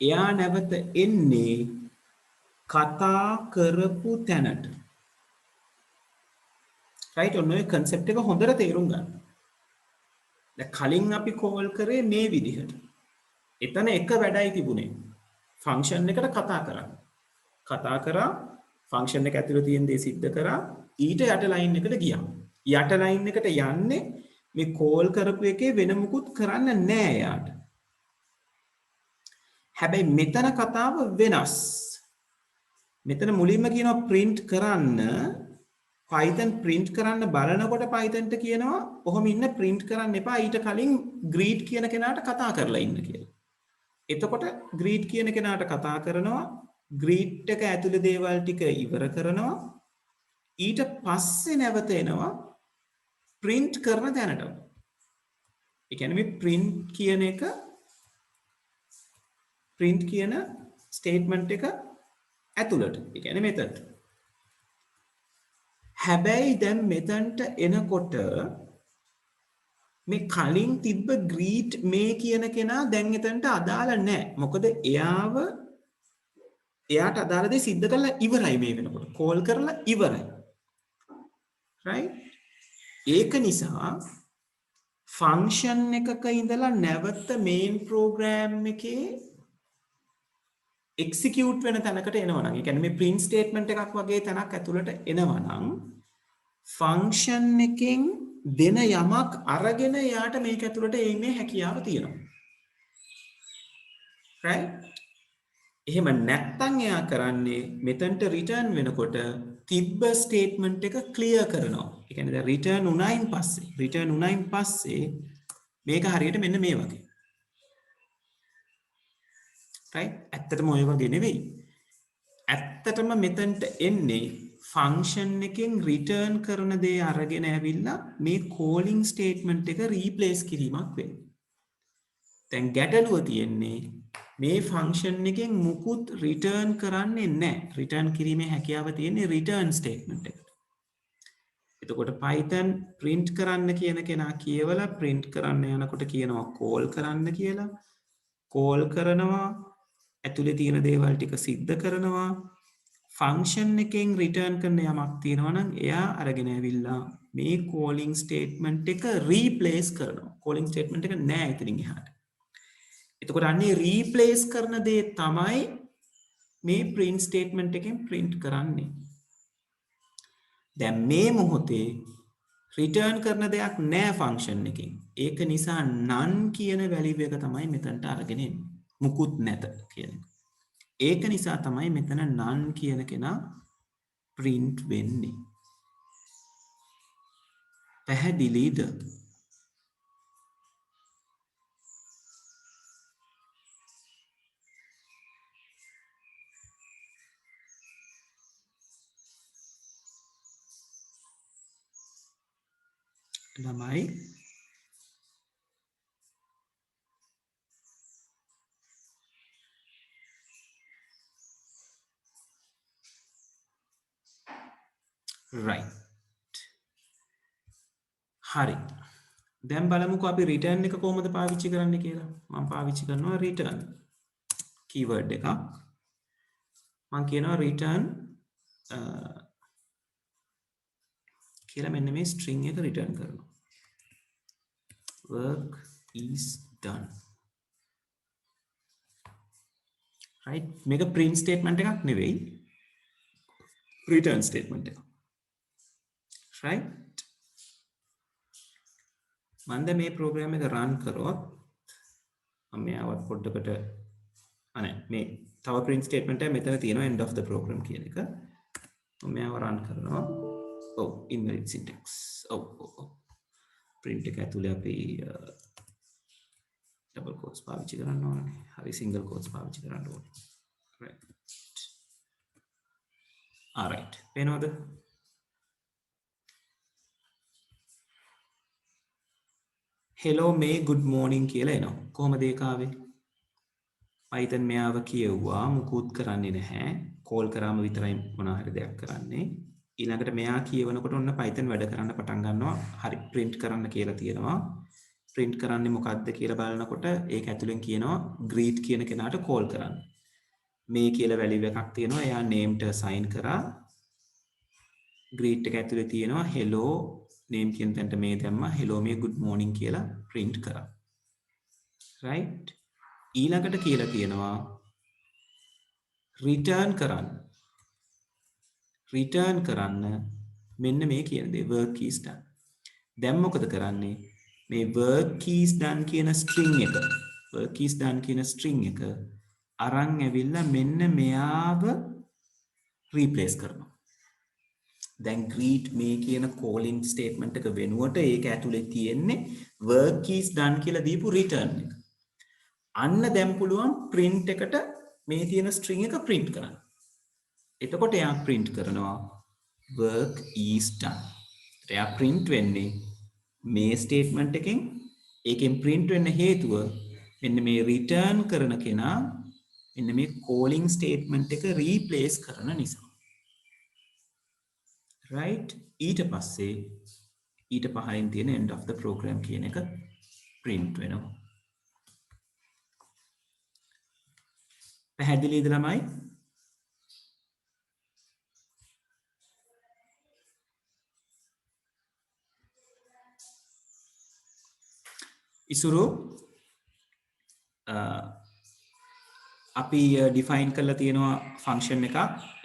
එයා නැවත එන්නේ කතා කරපු තැනට. right? ඔන්න ඔය concept එක හොඳට තේරුම් ගන්න. දැන් කලින් අපි call කරේ මේ විදිහට. එතන එක වැඩයි තිබුණේ. function එකට කතා කරන්න. කතා කරා function එක ඇතුළේ තියෙන දේ සිද්ධ කරා ඊට යට line එකට ගියා. යට line එකට යන්නේ මේ call කරපු එකේ වෙන මුකුත් කරන්න නෑ යාට. හැබැයි මෙතන කතාව වෙනස්. මෙතන මුලින්ම කියනවා print කරන්න Python print කරන්න බලනකොට Pythonට කියනවා ඔහොම ඉන්න print කරන්න එපා ඊට කලින් greet කියන කෙනාට කතා කරලා ඉන්න කියලා. එතකොට greet කියන කෙනාට කතා කරනවා greet එක ඇතුළේ දේවල් ටික ඉවර කරනවා ඊට පස්සේ නැවත එනවා print කරන තැනට. ඒ කියන්නේ මේ print කියන එක print කියන statement එක ඇතුළට. ඒ කියන්නේ මෙතනට. හැබැයි දැන් මෙතනට එනකොට මේ කලින් තිබ්බ greet මේ කියන කෙනා දැන් එතනට අදාළ නැහැ. මොකද එයාට අදාළ දේ සිද්ධ කරලා ඉවරයි මේ වෙනකොට. call කරලා ඉවරයි. right? ඒක නිසා function එකක ඉඳලා නැවත main program එකේ execute වෙන තැනකට එනවා නම් ඒ කියන්නේ මේ print statement එකක් වගේ තැනක් ඇතුළට එනවා නම් function එකෙන් දෙන යමක් අරගෙන යාට මේක ඇතුළට එීමේ හැකියාව තියෙනවා. right? එහෙම නැත්නම් එයා කරන්නේ මෙතනට return වෙනකොට තිබ්බ statement එක clear කරනවා. ඒ කියන්නේ දැන් return උනායින් පස්සේ මේක හරියට මෙන්න මේ වගේ. right? ඇත්තටම ඔය වගේ නෙවෙයි. ඇත්තටම මෙතනට එන්නේ function එකෙන් return කරන දේ අරගෙන ඇවිල්ලා මේ calling statement එක replace කිරීමක් වෙන්නේ. දැන් ගැටලුව තියෙන්නේ මේ function එකෙන් මුකුත් return කරන්නේ නැහැ. return කිරීමේ හැකියාව තියෙන්නේ return statement එකට. එතකොට Python print කරන්න කියන කෙනා කියවලා print කරන්න යනකොට කියනවා call කරන්න කියලා. call කරනවා ඇතුලේ තියෙන දේවල් ටික සිද්ධ කරනවා function එකෙන් return කරන යමක් තියෙනවා නම් එයා අරගෙන ඇවිල්ලා මේ calling statement එක replace කරනවා. calling statement එක නෑ ඉතින් එහාට. එතකොට අන්නේ replace කරන දේ තමයි මේ print statement එකෙන් print කරන්නේ. දැන් මේ මොහොතේ return කරන දෙයක් නෑ function එකෙන්. ඒක නිසා none කියන value එක තමයි මෙතනට අරගෙන එන්නේ. මුකුත් නැත කියන එක. ඒක නිසා තමයි මෙතන none කියන කෙනා print වෙන්නේ. පැහැදිලිද? ළමයි right හරි දැන් බලමුකෝ අපි return එක කොහොමද පාවිච්චි කරන්න කියලා මම පාවිච්චි කරනවා return keyword එකක් මම කියනවා return කියලා මෙන්න මේ string එක return කරනවා work is done right මේක print statement එකක් නෙවෙයි return statement එකක් right මම දැන් මේ program එක run කරොත් මම මෙයාවත් පොඩ්ඩකට අනේ මේ තව print statement එක මෙතන තියෙනවා end of the program කියන එක මම මෙයාව run කරනවා ඔව් invalid syntax ඔව් print එක ඇතුලේ අපි double quotes පාවිච්චි කරන්න ඕනේ හරි single quotes පාවිච්චි කරන්න ඕනේ right alright පේනවද hello may good morning කියලා එනවා කොහමද ඒක ආවේ Python මෙයාව කියවුවා මුකුත් කරන්නේ නැහැ කෝල් කරාම විතරයි මොනවා හරි දෙයක් කරන්නේ ඊළඟට මෙයා කියවනකොට ඔන්න Python වැඩ කරන්න පටන් ගන්නවා හරි print කරන්න කියලා තියෙනවා print කරන්නේ මොකක්ද කියලා බලනකොට ඒක ඇතුලෙන් කියනවා greet කියන කෙනාට කෝල් කරන්න මේ කියලා value එකක් තියෙනවා එයා name ට assign කරා greet එක ඇතුලේ තියෙනවා hello name කියන තැනට මේ දැම්මා hello මේ good morning කියලා print කරා right ඊළඟට කියලා කියනවා return කරන්න මෙන්න මේ කියන දේ work is done දැන් මොකද කරන්නේ මේ work is done කියන string එක අරන් ඇවිල්ලා මෙන්න මෙයාව replace කරනවා දැන් greet මේ කියන calling statement එක වෙනුවට ඒක ඇතුලේ තියෙන්නේ work is done කියලා දීපු return එක අන්න දැන් පුළුවන් print එකට මේ තියෙන string එක print කරන්න. එතකොට එයා print කරනවා work is done. එයා print වෙන්නේ මේ statement එකෙන් ඒකෙන් print වෙන්න හේතුව මෙන්න මේ return කරන කෙනා මෙන්න මේ calling statement එක replace කරන නිසා. right ඊට පස්සේ ඊට පහින් තියෙන end of the program කියන එක print වෙනවා. පැහැදිලිද ළමයි? ඉසුරු අපි define කරලා තියෙනවා function එකක්.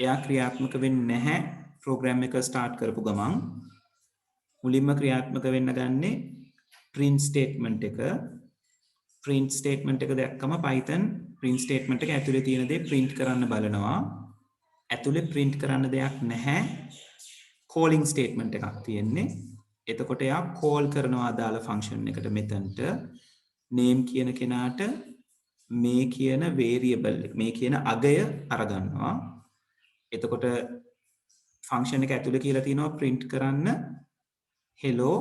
එයා ක්‍රියාත්මක වෙන්නේ නැහැ program එක start කරපු ගමන්. මුලින්ම ක්‍රියාත්මක වෙන්න ගන්නේ print statement එක. print statement එක දැක්කම Python print statement එක ඇතුලේ තියෙන දේ print කරන්න බලනවා. ඇතුලේ print කරන්න දෙයක් නැහැ. calling statement එකක් තියෙන්නේ. එතකොට එයා call කරනවා අදාළ function එකට මෙතනට name කියන කෙනාට මේ කියන variable මේ කියන අගය අරගන්නවා. එතකොට function එක ඇතුලේ කියලා තියෙනවා print කරන්න hello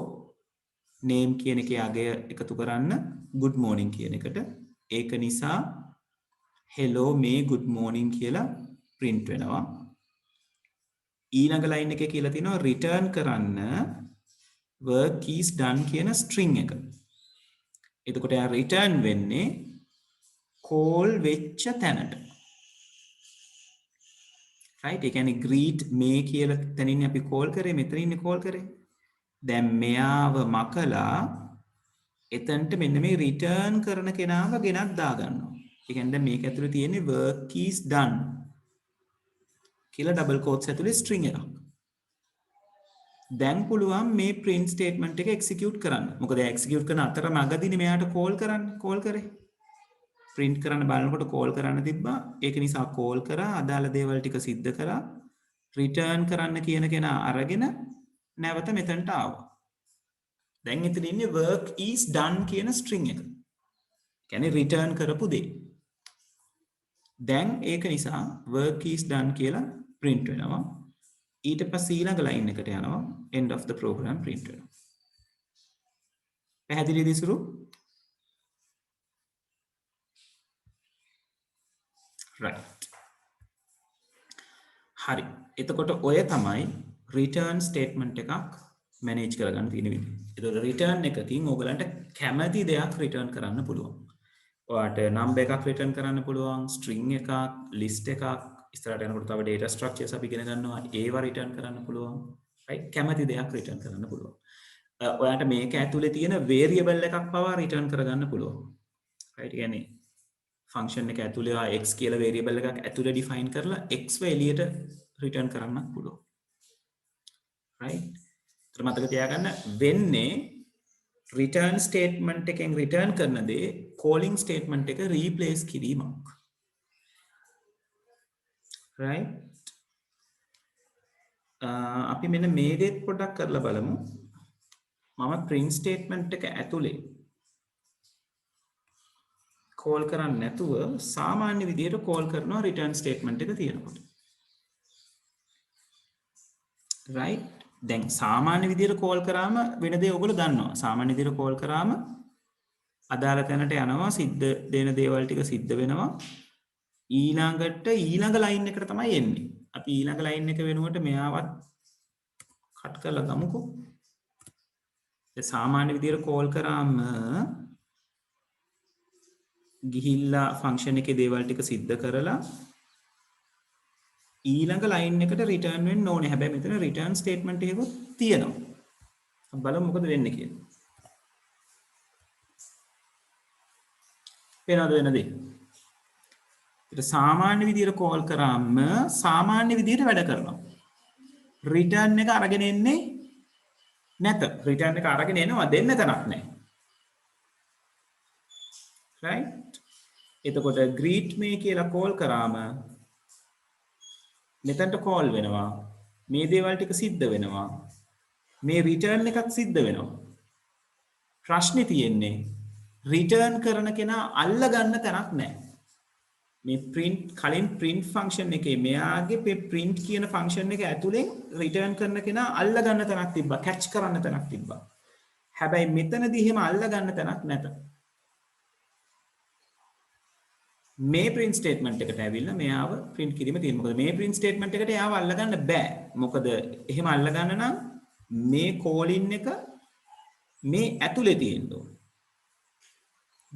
name කියන එකේ අගය එකතු කරන්න good morning කියන එකට. ඒක නිසා hello මේ good morning කියලා print වෙනවා. ඊළඟ line එකේ කියලා තියෙනවා return කරන්න work is done කියන string එක. එතකොට එයා return වෙන්නේ call වෙච්ච තැනට. right ඒ කියන්නේ greet මේ කියලා තැනින් අපි call කරේ මෙතන ඉන්නේ call කරේ. දැන් මෙයාව මකලා එතනට මෙන්න මේ return කරන කෙනාව ගෙනත් දාගන්නවා. ඒ කියන්නේ දැන් මේක ඇතුලේ තියෙන්නේ work is done කියලා double quotes ඇතුලේ string එකක්. දැන් පුළුවන් මේ print statement එක execute කරන්න. මොකද execute කරන අතර මගදීනේ මෙයාට call කරේ. print කරන්න බලනකොට call කරන්න තිබ්බා. ඒක නිසා call කරා අදාළ දේවල් ටික සිද්ධ කරා. return කරන්න කියන කෙනා අරගෙන නැවත මෙතනට ආවා. දැන් එතන ඉන්නේ work is done කියන string එක. කියන්නේ return කරපු දේ. දැන් ඒක නිසා work is done කියලා print වෙනවා. ඊට පස්සේ ඊළඟ line එකට යනවා end of the program print වෙනවා. පැහැදිලිද ඉසුරු? right. හරි. එතකොට ඔය තමයි return statement එකක් manage කරගන්න තියෙන විදිහ. එතකොට return එකකින් ඔයගලන්ට කැමති දෙයක් return කරන්න පුළුවන්. ඔයාට number එකක් return කරන්න පුළුවන්, string එකක්, list එකක්, ඉස්සරහට යනකොට තව data structures අපි ඉගෙන ගන්නවා. ඒවා return කරන්න පුළුවන්. right? කැමති දෙයක් return කරන්න පුළුවන්. ඔයාට මේක ඇතුලේ තියෙන variable එකක් පවා return කරගන්න පුළුවන්. right? කියන්නේ ෆන්ක්ෂන් එක ඇතුළේ x කියලා variable එකක් ඇතුළේ define කරලා x එළියට return කරන්න පුළුවන්. right? ඒතර මතක තියාගන්න වෙන්නේ return statement එකෙන් return කරන දේ calling statement එක replace කිරීමක්. right? අපි මෙන්න මේ දෙත් පොඩ්ඩක් කරලා බලමු. මම print statement එක ඇතුළේ කෝල් කරන්නේ නැතුව සාමාන්‍ය විදිහට කෝල් කරනවා return statement එක තියෙනකොට. right? දැන් සාමාන්‍ය විදිහට කෝල් කරාම වෙන දේ ඔයගොල්ලෝ දන්නවා. සාමාන්‍ය විදිහට කෝල් කරාම අදාළ තැනට යනවා, සිද්ධ දෙන දේවල් ටික සිද්ධ වෙනවා. ඊළඟට ඊළඟ ලයින් එකට තමයි එන්නේ. අපි ඊළඟ ලයින් එක වෙනුවට මෙයාවත් කට් කරලා ගමුකෝ. ඒ සාමාන්‍ය විදිහට කෝල් කරාම ගිහිල්ලා ෆන්ක්ෂන් එකේ දේවල් ටික සිද්ධ කරලා ඊළඟ ලයින් එකට රිටර්න් වෙන්න ඕනේ. හැබැයි මෙතන රිටර්න් ස්ටේට්මන්ට් එකකුත් තියෙනවා. බලමු මොකද වෙන්නේ කියලා. වෙනවද වෙනද? ඒක සාමාන්‍ය විදිහට කෝල් කරාම සාමාන්‍ය විදිහට වැඩ කරනවා. රිටර්න් එක අරගෙන එන්නේ නැත. රිටර්න් එක අරගෙන එනවා දෙන්න තැනක් නැහැ. right? එතකොට greet me කියලා කෝල් කරාම මෙතනට කෝල් වෙනවා. මේ දේවල් ටික සිද්ධ වෙනවා. මේ රිටර්න් එකක් සිද්ධ වෙනවා. ප්‍රශ්නේ තියෙන්නේ රිටර්න් කරන කෙනා අල්ල ගන්න තැනක් නැහැ. මේ print කලින් print function එකේ මෙයාගේ print කියන function එක ඇතුලෙන් රිටර්න් කරන කෙනා අල්ල ගන්න තැනක් තිබ්බා. catch කරන්න තැනක් තිබ්බා. හැබැයි මෙතනදී එහෙම අල්ල ගන්න තැනක් නැත. මේ print statement එකට ඇවිල්ලා මෙයාව print කිරීම තියෙනවා. මොකද මේ print statement එකට එයාව අල්ලගන්න බෑ. මොකද එහෙම අල්ලගන්න නම් මේ calling එක මේ ඇතුලේ තියෙන්න ඕන.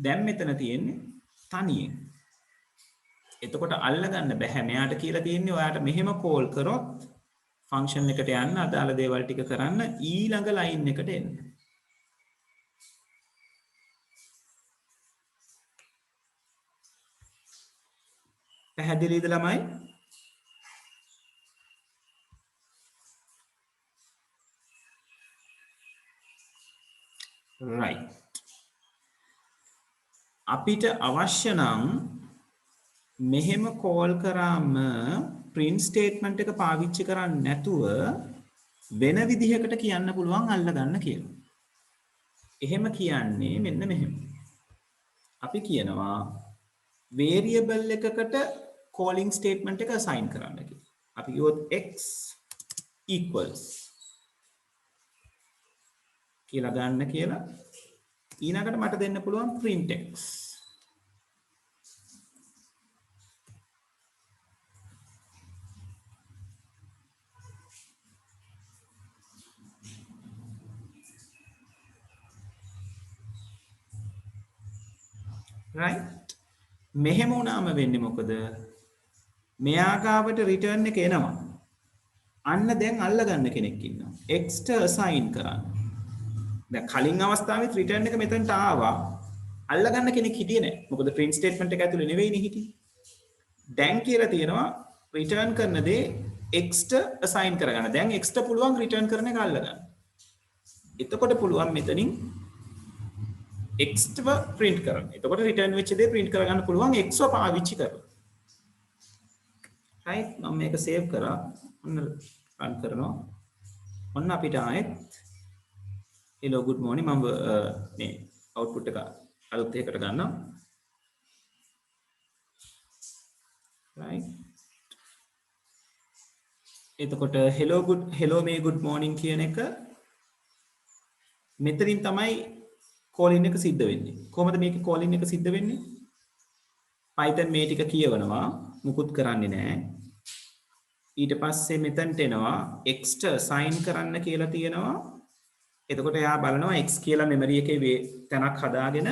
දැන් මෙතන තියෙන්නේ තනියෙන්. එතකොට අල්ලගන්න බෑ. මෙයාට කියලා තියෙන්නේ ඔයාට මෙහෙම call කරොත් function එකට යන්න අදාළ දේවල් ටික කරන්න ඊළඟ line එකට එන්න. පැහැදිලිද ළමයි? right. අපිට අවශ්‍ය නම් මෙහෙම කෝල් කරාම print statement එක පාවිච්චි කරන්නේ නැතුව වෙන විදිහකට කියන්න පුළුවන් අල්ල ගන්න කියලා. එහෙම කියන්නේ මෙන්න මෙහෙම. අපි කියනවා variable එකකට calling statement එක assign කරන්න කියලා. අපි කිව්වොත් x equals කියලා ගන්න කියලා. ඊළඟට මට දෙන්න පුළුවන් print x. right? මෙහෙම වුණාම වෙන්නේ මොකද? මෙයා ගාවට රිටර්න් එක එනවා. අන්න දැන් අල්ලගන්න කෙනෙක් ඉන්නවා. x ට assign කරන්න. දැන් කලින් අවස්ථාවේ රිටර්න් එක මෙතනට ආවා. අල්ලගන්න කෙනෙක් හිටියේ නැහැ. මොකද print statement එක ඇතුලේ නෙවෙයිනේ හිටියේ. දැන් කියලා තියෙනවා රිටර්න් කරන දේ x ට assign කරගන්න. දැන් x ට පුළුවන් රිටර්න් කරන එක අල්ලගන්න. එතකොට පුළුවන් මෙතනින් x ව print කරන්න. එතකොට රිටර්න් වෙච්ච දේ print කරගන්න පුළුවන් x ව පාවිච්චි කරලා. right? මම මේක save කරා. ඔන්න run කරනවා. ඔන්න අපිට ආයෙත් hello good morning මම මේ output එක අලුත් එකකට ගන්නවා. right? එතකොට hello may good morning කියන එක මෙතනින් තමයි calling එක සිද්ධ වෙන්නේ. කොහොමද මේකේ calling එක සිද්ධ වෙන්නේ? Python මේ ටික කියවනවා මුකුත් කරන්නේ නැහැ. ඊට පස්සේ මෙතනට එනවා x ට assign කරන්න කියලා තියෙනවා. එතකොට එයා බලනවා x කියලා මෙමරි එකේ තැනක් හදාගෙන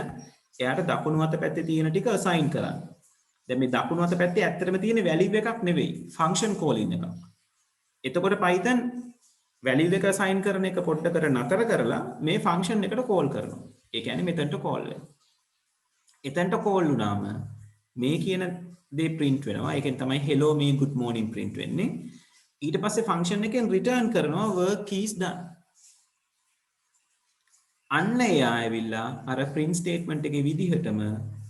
එයාට දකුණු අත පැත්තේ තියෙන ටික assign කරන්න. දැන් මේ දකුණු අත පැත්තේ ඇත්තටම තියෙන value එකක් නෙවෙයි function calling එකක්. එතකොට Python value එක assign කරන එක පොඩ්ඩකට නතර කරලා මේ function එකට call කරනවා. ඒ කියන්නේ මෙතනට call වෙනවා. එතනට call වුණාම මේ කියන දේ print වෙනවා. ඒකෙන් තමයි hello me good morning print වෙන්නේ. ඊට පස්සේ function එකෙන් return කරනවා work is done. අන්න එයා ඇවිල්ලා අර print statement එකේ විදිහටම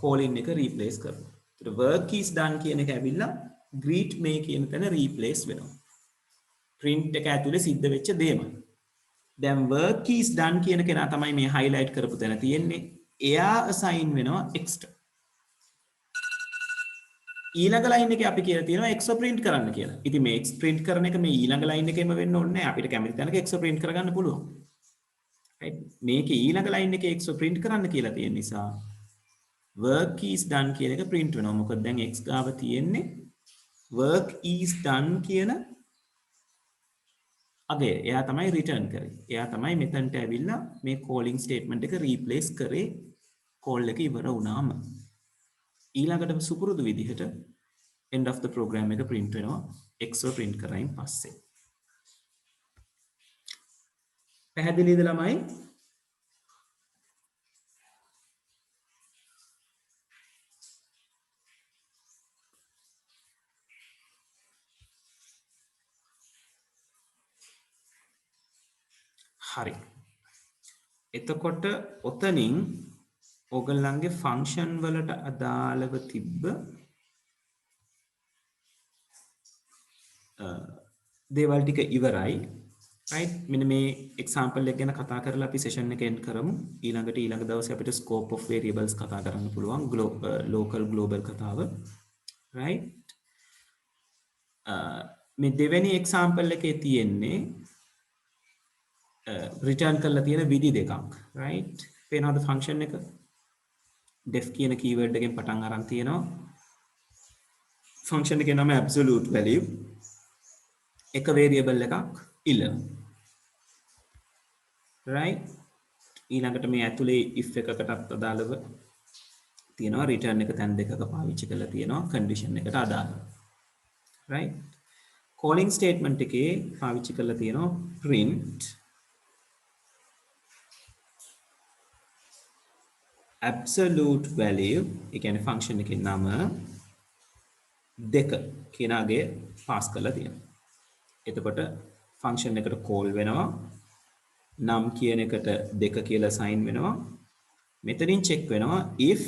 calling එක replace කරනවා. ඒතර work is done කියන එක ඇවිල්ලා greet me කියන තැන replace වෙනවා. print එක ඇතුලේ සිද්ධ වෙච්ච දේම. දැන් work is done කියන කෙනා තමයි මේ highlight කරපු තැන තියෙන්නේ. එයා assign වෙනවා x ට. ඊළඟ line එකේ අපි කියලා තියෙනවා x print කරන්න කියලා. ඉතින් මේ x print කරන එක මේ ඊළඟ line එකේම වෙන්න ඕනේ නැහැ. අපිට කැමති තැනක x print කරගන්න පුළුවන්. right? මේකේ ඊළඟ line එකේ x print කරන්න කියලා තියෙන නිසා work is done කියන එක print වෙනවා. මොකද දැන් x ගාව තියෙන්නේ work is done කියන අගේ. එයා තමයි return කරේ. එයා තමයි මෙතනට ඇවිල්ලා මේ calling statement එක replace කරේ call එක ඉවර වුණාම. ඊළඟට සුපුරුදු විදිහට end of the program එක print වෙනවා x print කරයින් පස්සේ. පැහැදිලිද ළමයි? හරි. එතකොට ඔතනින් ඔයගලන්ගේ ෆන්ක්ෂන් වලට අදාළව තිබ්බ දේවල් ටික ඉවරයි. right? මෙන්න මේ example එක ගැන කතා කරලා අපි session එක end කරමු. ඊළඟට ඊළඟ දවසේ අපිට scope of variables කතා කරන්න පුළුවන්. local global කතාව. right? මේ දෙවෙනි example එකේ තියෙන්නේ return කරලා තියෙන විදි දෙකක්. right? පේනවද function එක? def කියන keyword එකෙන් පටන් අරන් තියෙනවා. function එකේ නම absolute value. එක variable එකක් ඉල්ලනවා. right? ඊළඟට මේ ඇතුලේ if එකකටත් අදාළව තියෙනවා return එක තැන් දෙකක පාවිච්චි කරලා තියෙනවා condition එකට අදාළව. right? calling statement එකේ පාවිච්චි කරලා තියෙනවා print absolute value. ඒ කියන්නේ function එකේ නම දෙක කියනගේ පාස් කරලා තියෙනවා. එතකොට function එකට call වෙනවා. නම් කියන එකට දෙක කියලා assign වෙනවා. මෙතනින් check වෙනවා if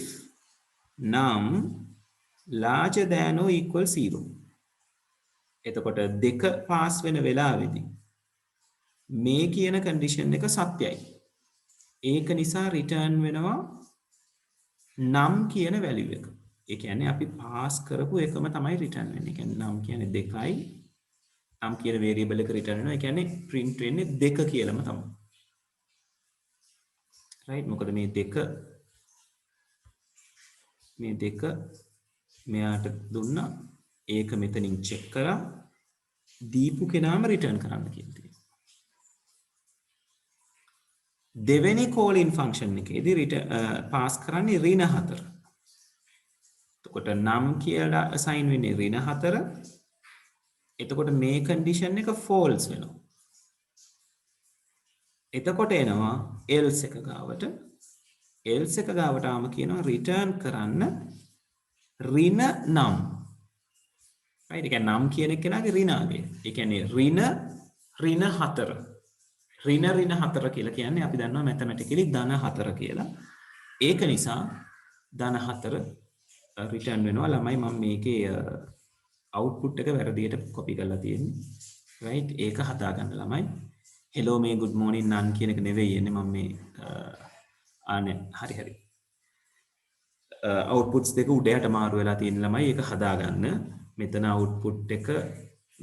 num larger than or equal 0. එතකොට දෙක පාස් වෙන වෙලාවේදී මේ කියන condition එක සත්‍යයි. ඒක නිසා return වෙනවා නම් කියන value එක. ඒ කියන්නේ අපි පාස් කරපු එකම තමයි return වෙන්නේ. ඒ කියන්නේ නම් කියන්නේ දෙකයි. නම් කියන variable එක return වෙනවා. ඒ කියන්නේ print වෙන්නේ දෙක කියලාම තමයි. right? මොකද මේ දෙක මෙයාට දුන්නා. ඒක මෙතනින් check කරා දීපු කෙනාම return කරන්න කියලා. දෙවෙනි calling function එකේදී pass කරන්නේ ඍණ 4. එතකොට නම් කියලා assign වෙන්නේ ඍණ 4. එතකොට මේ condition එක false වෙනවා. එතකොට එනවා else එක ගාවට. else එක ගාවට ආම කියනවා return කරන්න ඍණ නම්. right? ඒ කියන්නේ නම් කියන එක කෙනාගේ ඍණාගේ. ඒ කියන්නේ ඍණ 4. ඍණ 4 කියලා කියන්නේ අපි දන්නවා mathematically ධන 4 කියලා. ඒක නිසා ධන 4 return වෙනවා. ළමයි මම මේකේ output එක වැරදියට copy කරලා තියෙන්නේ. right? ඒක හදා ගන්න ළමයි. hello මේ good morning none කියන එක නෙවෙයි එන්නේ මම මේ හරි. outputs දෙක උඩයට මාරු වෙලා තියෙන ළමයි ඒක හදා ගන්න. මෙතන output එක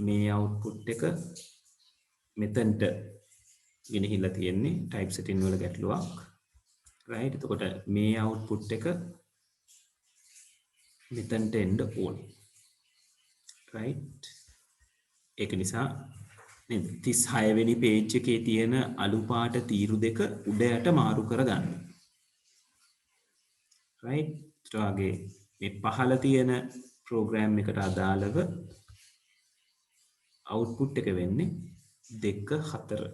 මේ output එක මෙතනට ගෙනහිල්ලා තියෙන්නේ type setting වල ගැටලුවක්. right එතකොට මේ output එක මෙතනට එන්න ඕන right ඒක නිසා නේද 36 වෙනි page එකේ තියෙන අලු පාට තීරු දෙක උඩ යට මාරු කරගන්න right ඊට වගේ මේ පහළ තියෙන program එකට අදාළව output එක වෙන්නේ 2 4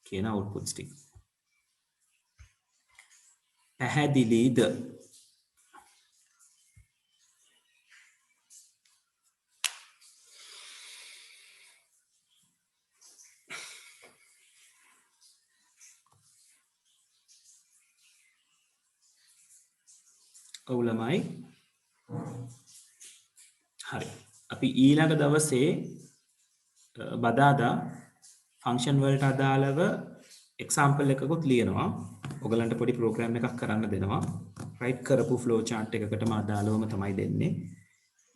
කියන outputs ටික පැහැදිලිද ඔව් ළමයි හරි අපි ඊළඟ දවසේ බදාදා ෆන්ක්ෂන් වලට අදාළව එක්සැම්පල් එකකුත් ලියනවා ඔයගලන්ට පොඩි ප්‍රෝග්‍රෑම් එකක් කරන්න දෙනවා රයිට් කරපු ෆ්ලෝ chart එකකටම අදාළවම තමයි දෙන්නේ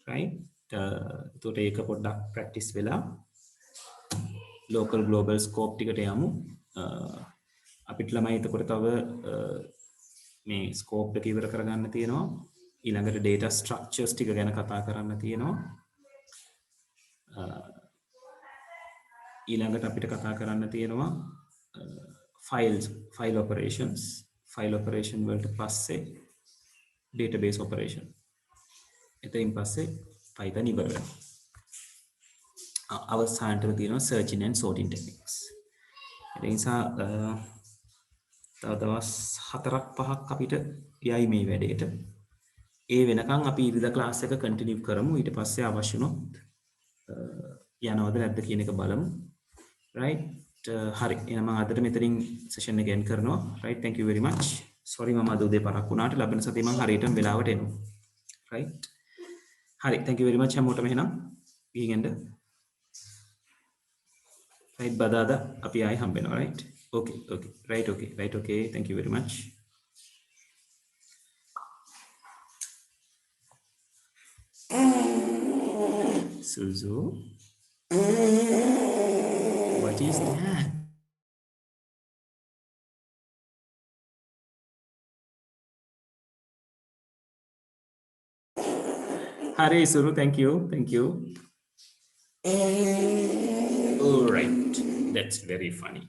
රයිට් එතකොට ඒක පොඩ්ඩක් ප්‍රැක්ටිස් වෙලා local global scope ටිකට යමු අපිට ළමයි එතකොට තව මේ scope එක ඉවර කරගන්න තියෙනවා ඊළඟට data structures ටික ගැන කතා කරන්න තියෙනවා ඊළඟට අපිට කතා කරන්න තියෙනවා file operation වලට පස්සේ database operation එතනින් පස්සේ Python ඉවර වෙනවා අවසානට තියෙනවා searching and sorting techniques ඒ නිසා තව දවස් 4-5ක් අපිට යයි මේ වැඩේට ඒ වෙනකන් අපි ඉරිදා ක්ලාස් එක කන්ටිනියු කරමු ඊට පස්සේ අවශ්‍ය වුණොත් යනවද නැද්ද කියන එක බලමු right හරි එහෙනම් මම අදට මෙතනින් සෙෂන් එක end කරනවා right thank you very much sorry මම අද උදේ පරක් වුණාට ලබන සතියේ මම හරියටම වෙලාවට එනවා right හරි thank you very much හැමෝටම එහෙනම් ගිහින් එන්න right බදාදා අපි ආයි හම්බ වෙනවා right okay right okay thank you very much Suzu what is that Hari Suru thank you all right that's very funny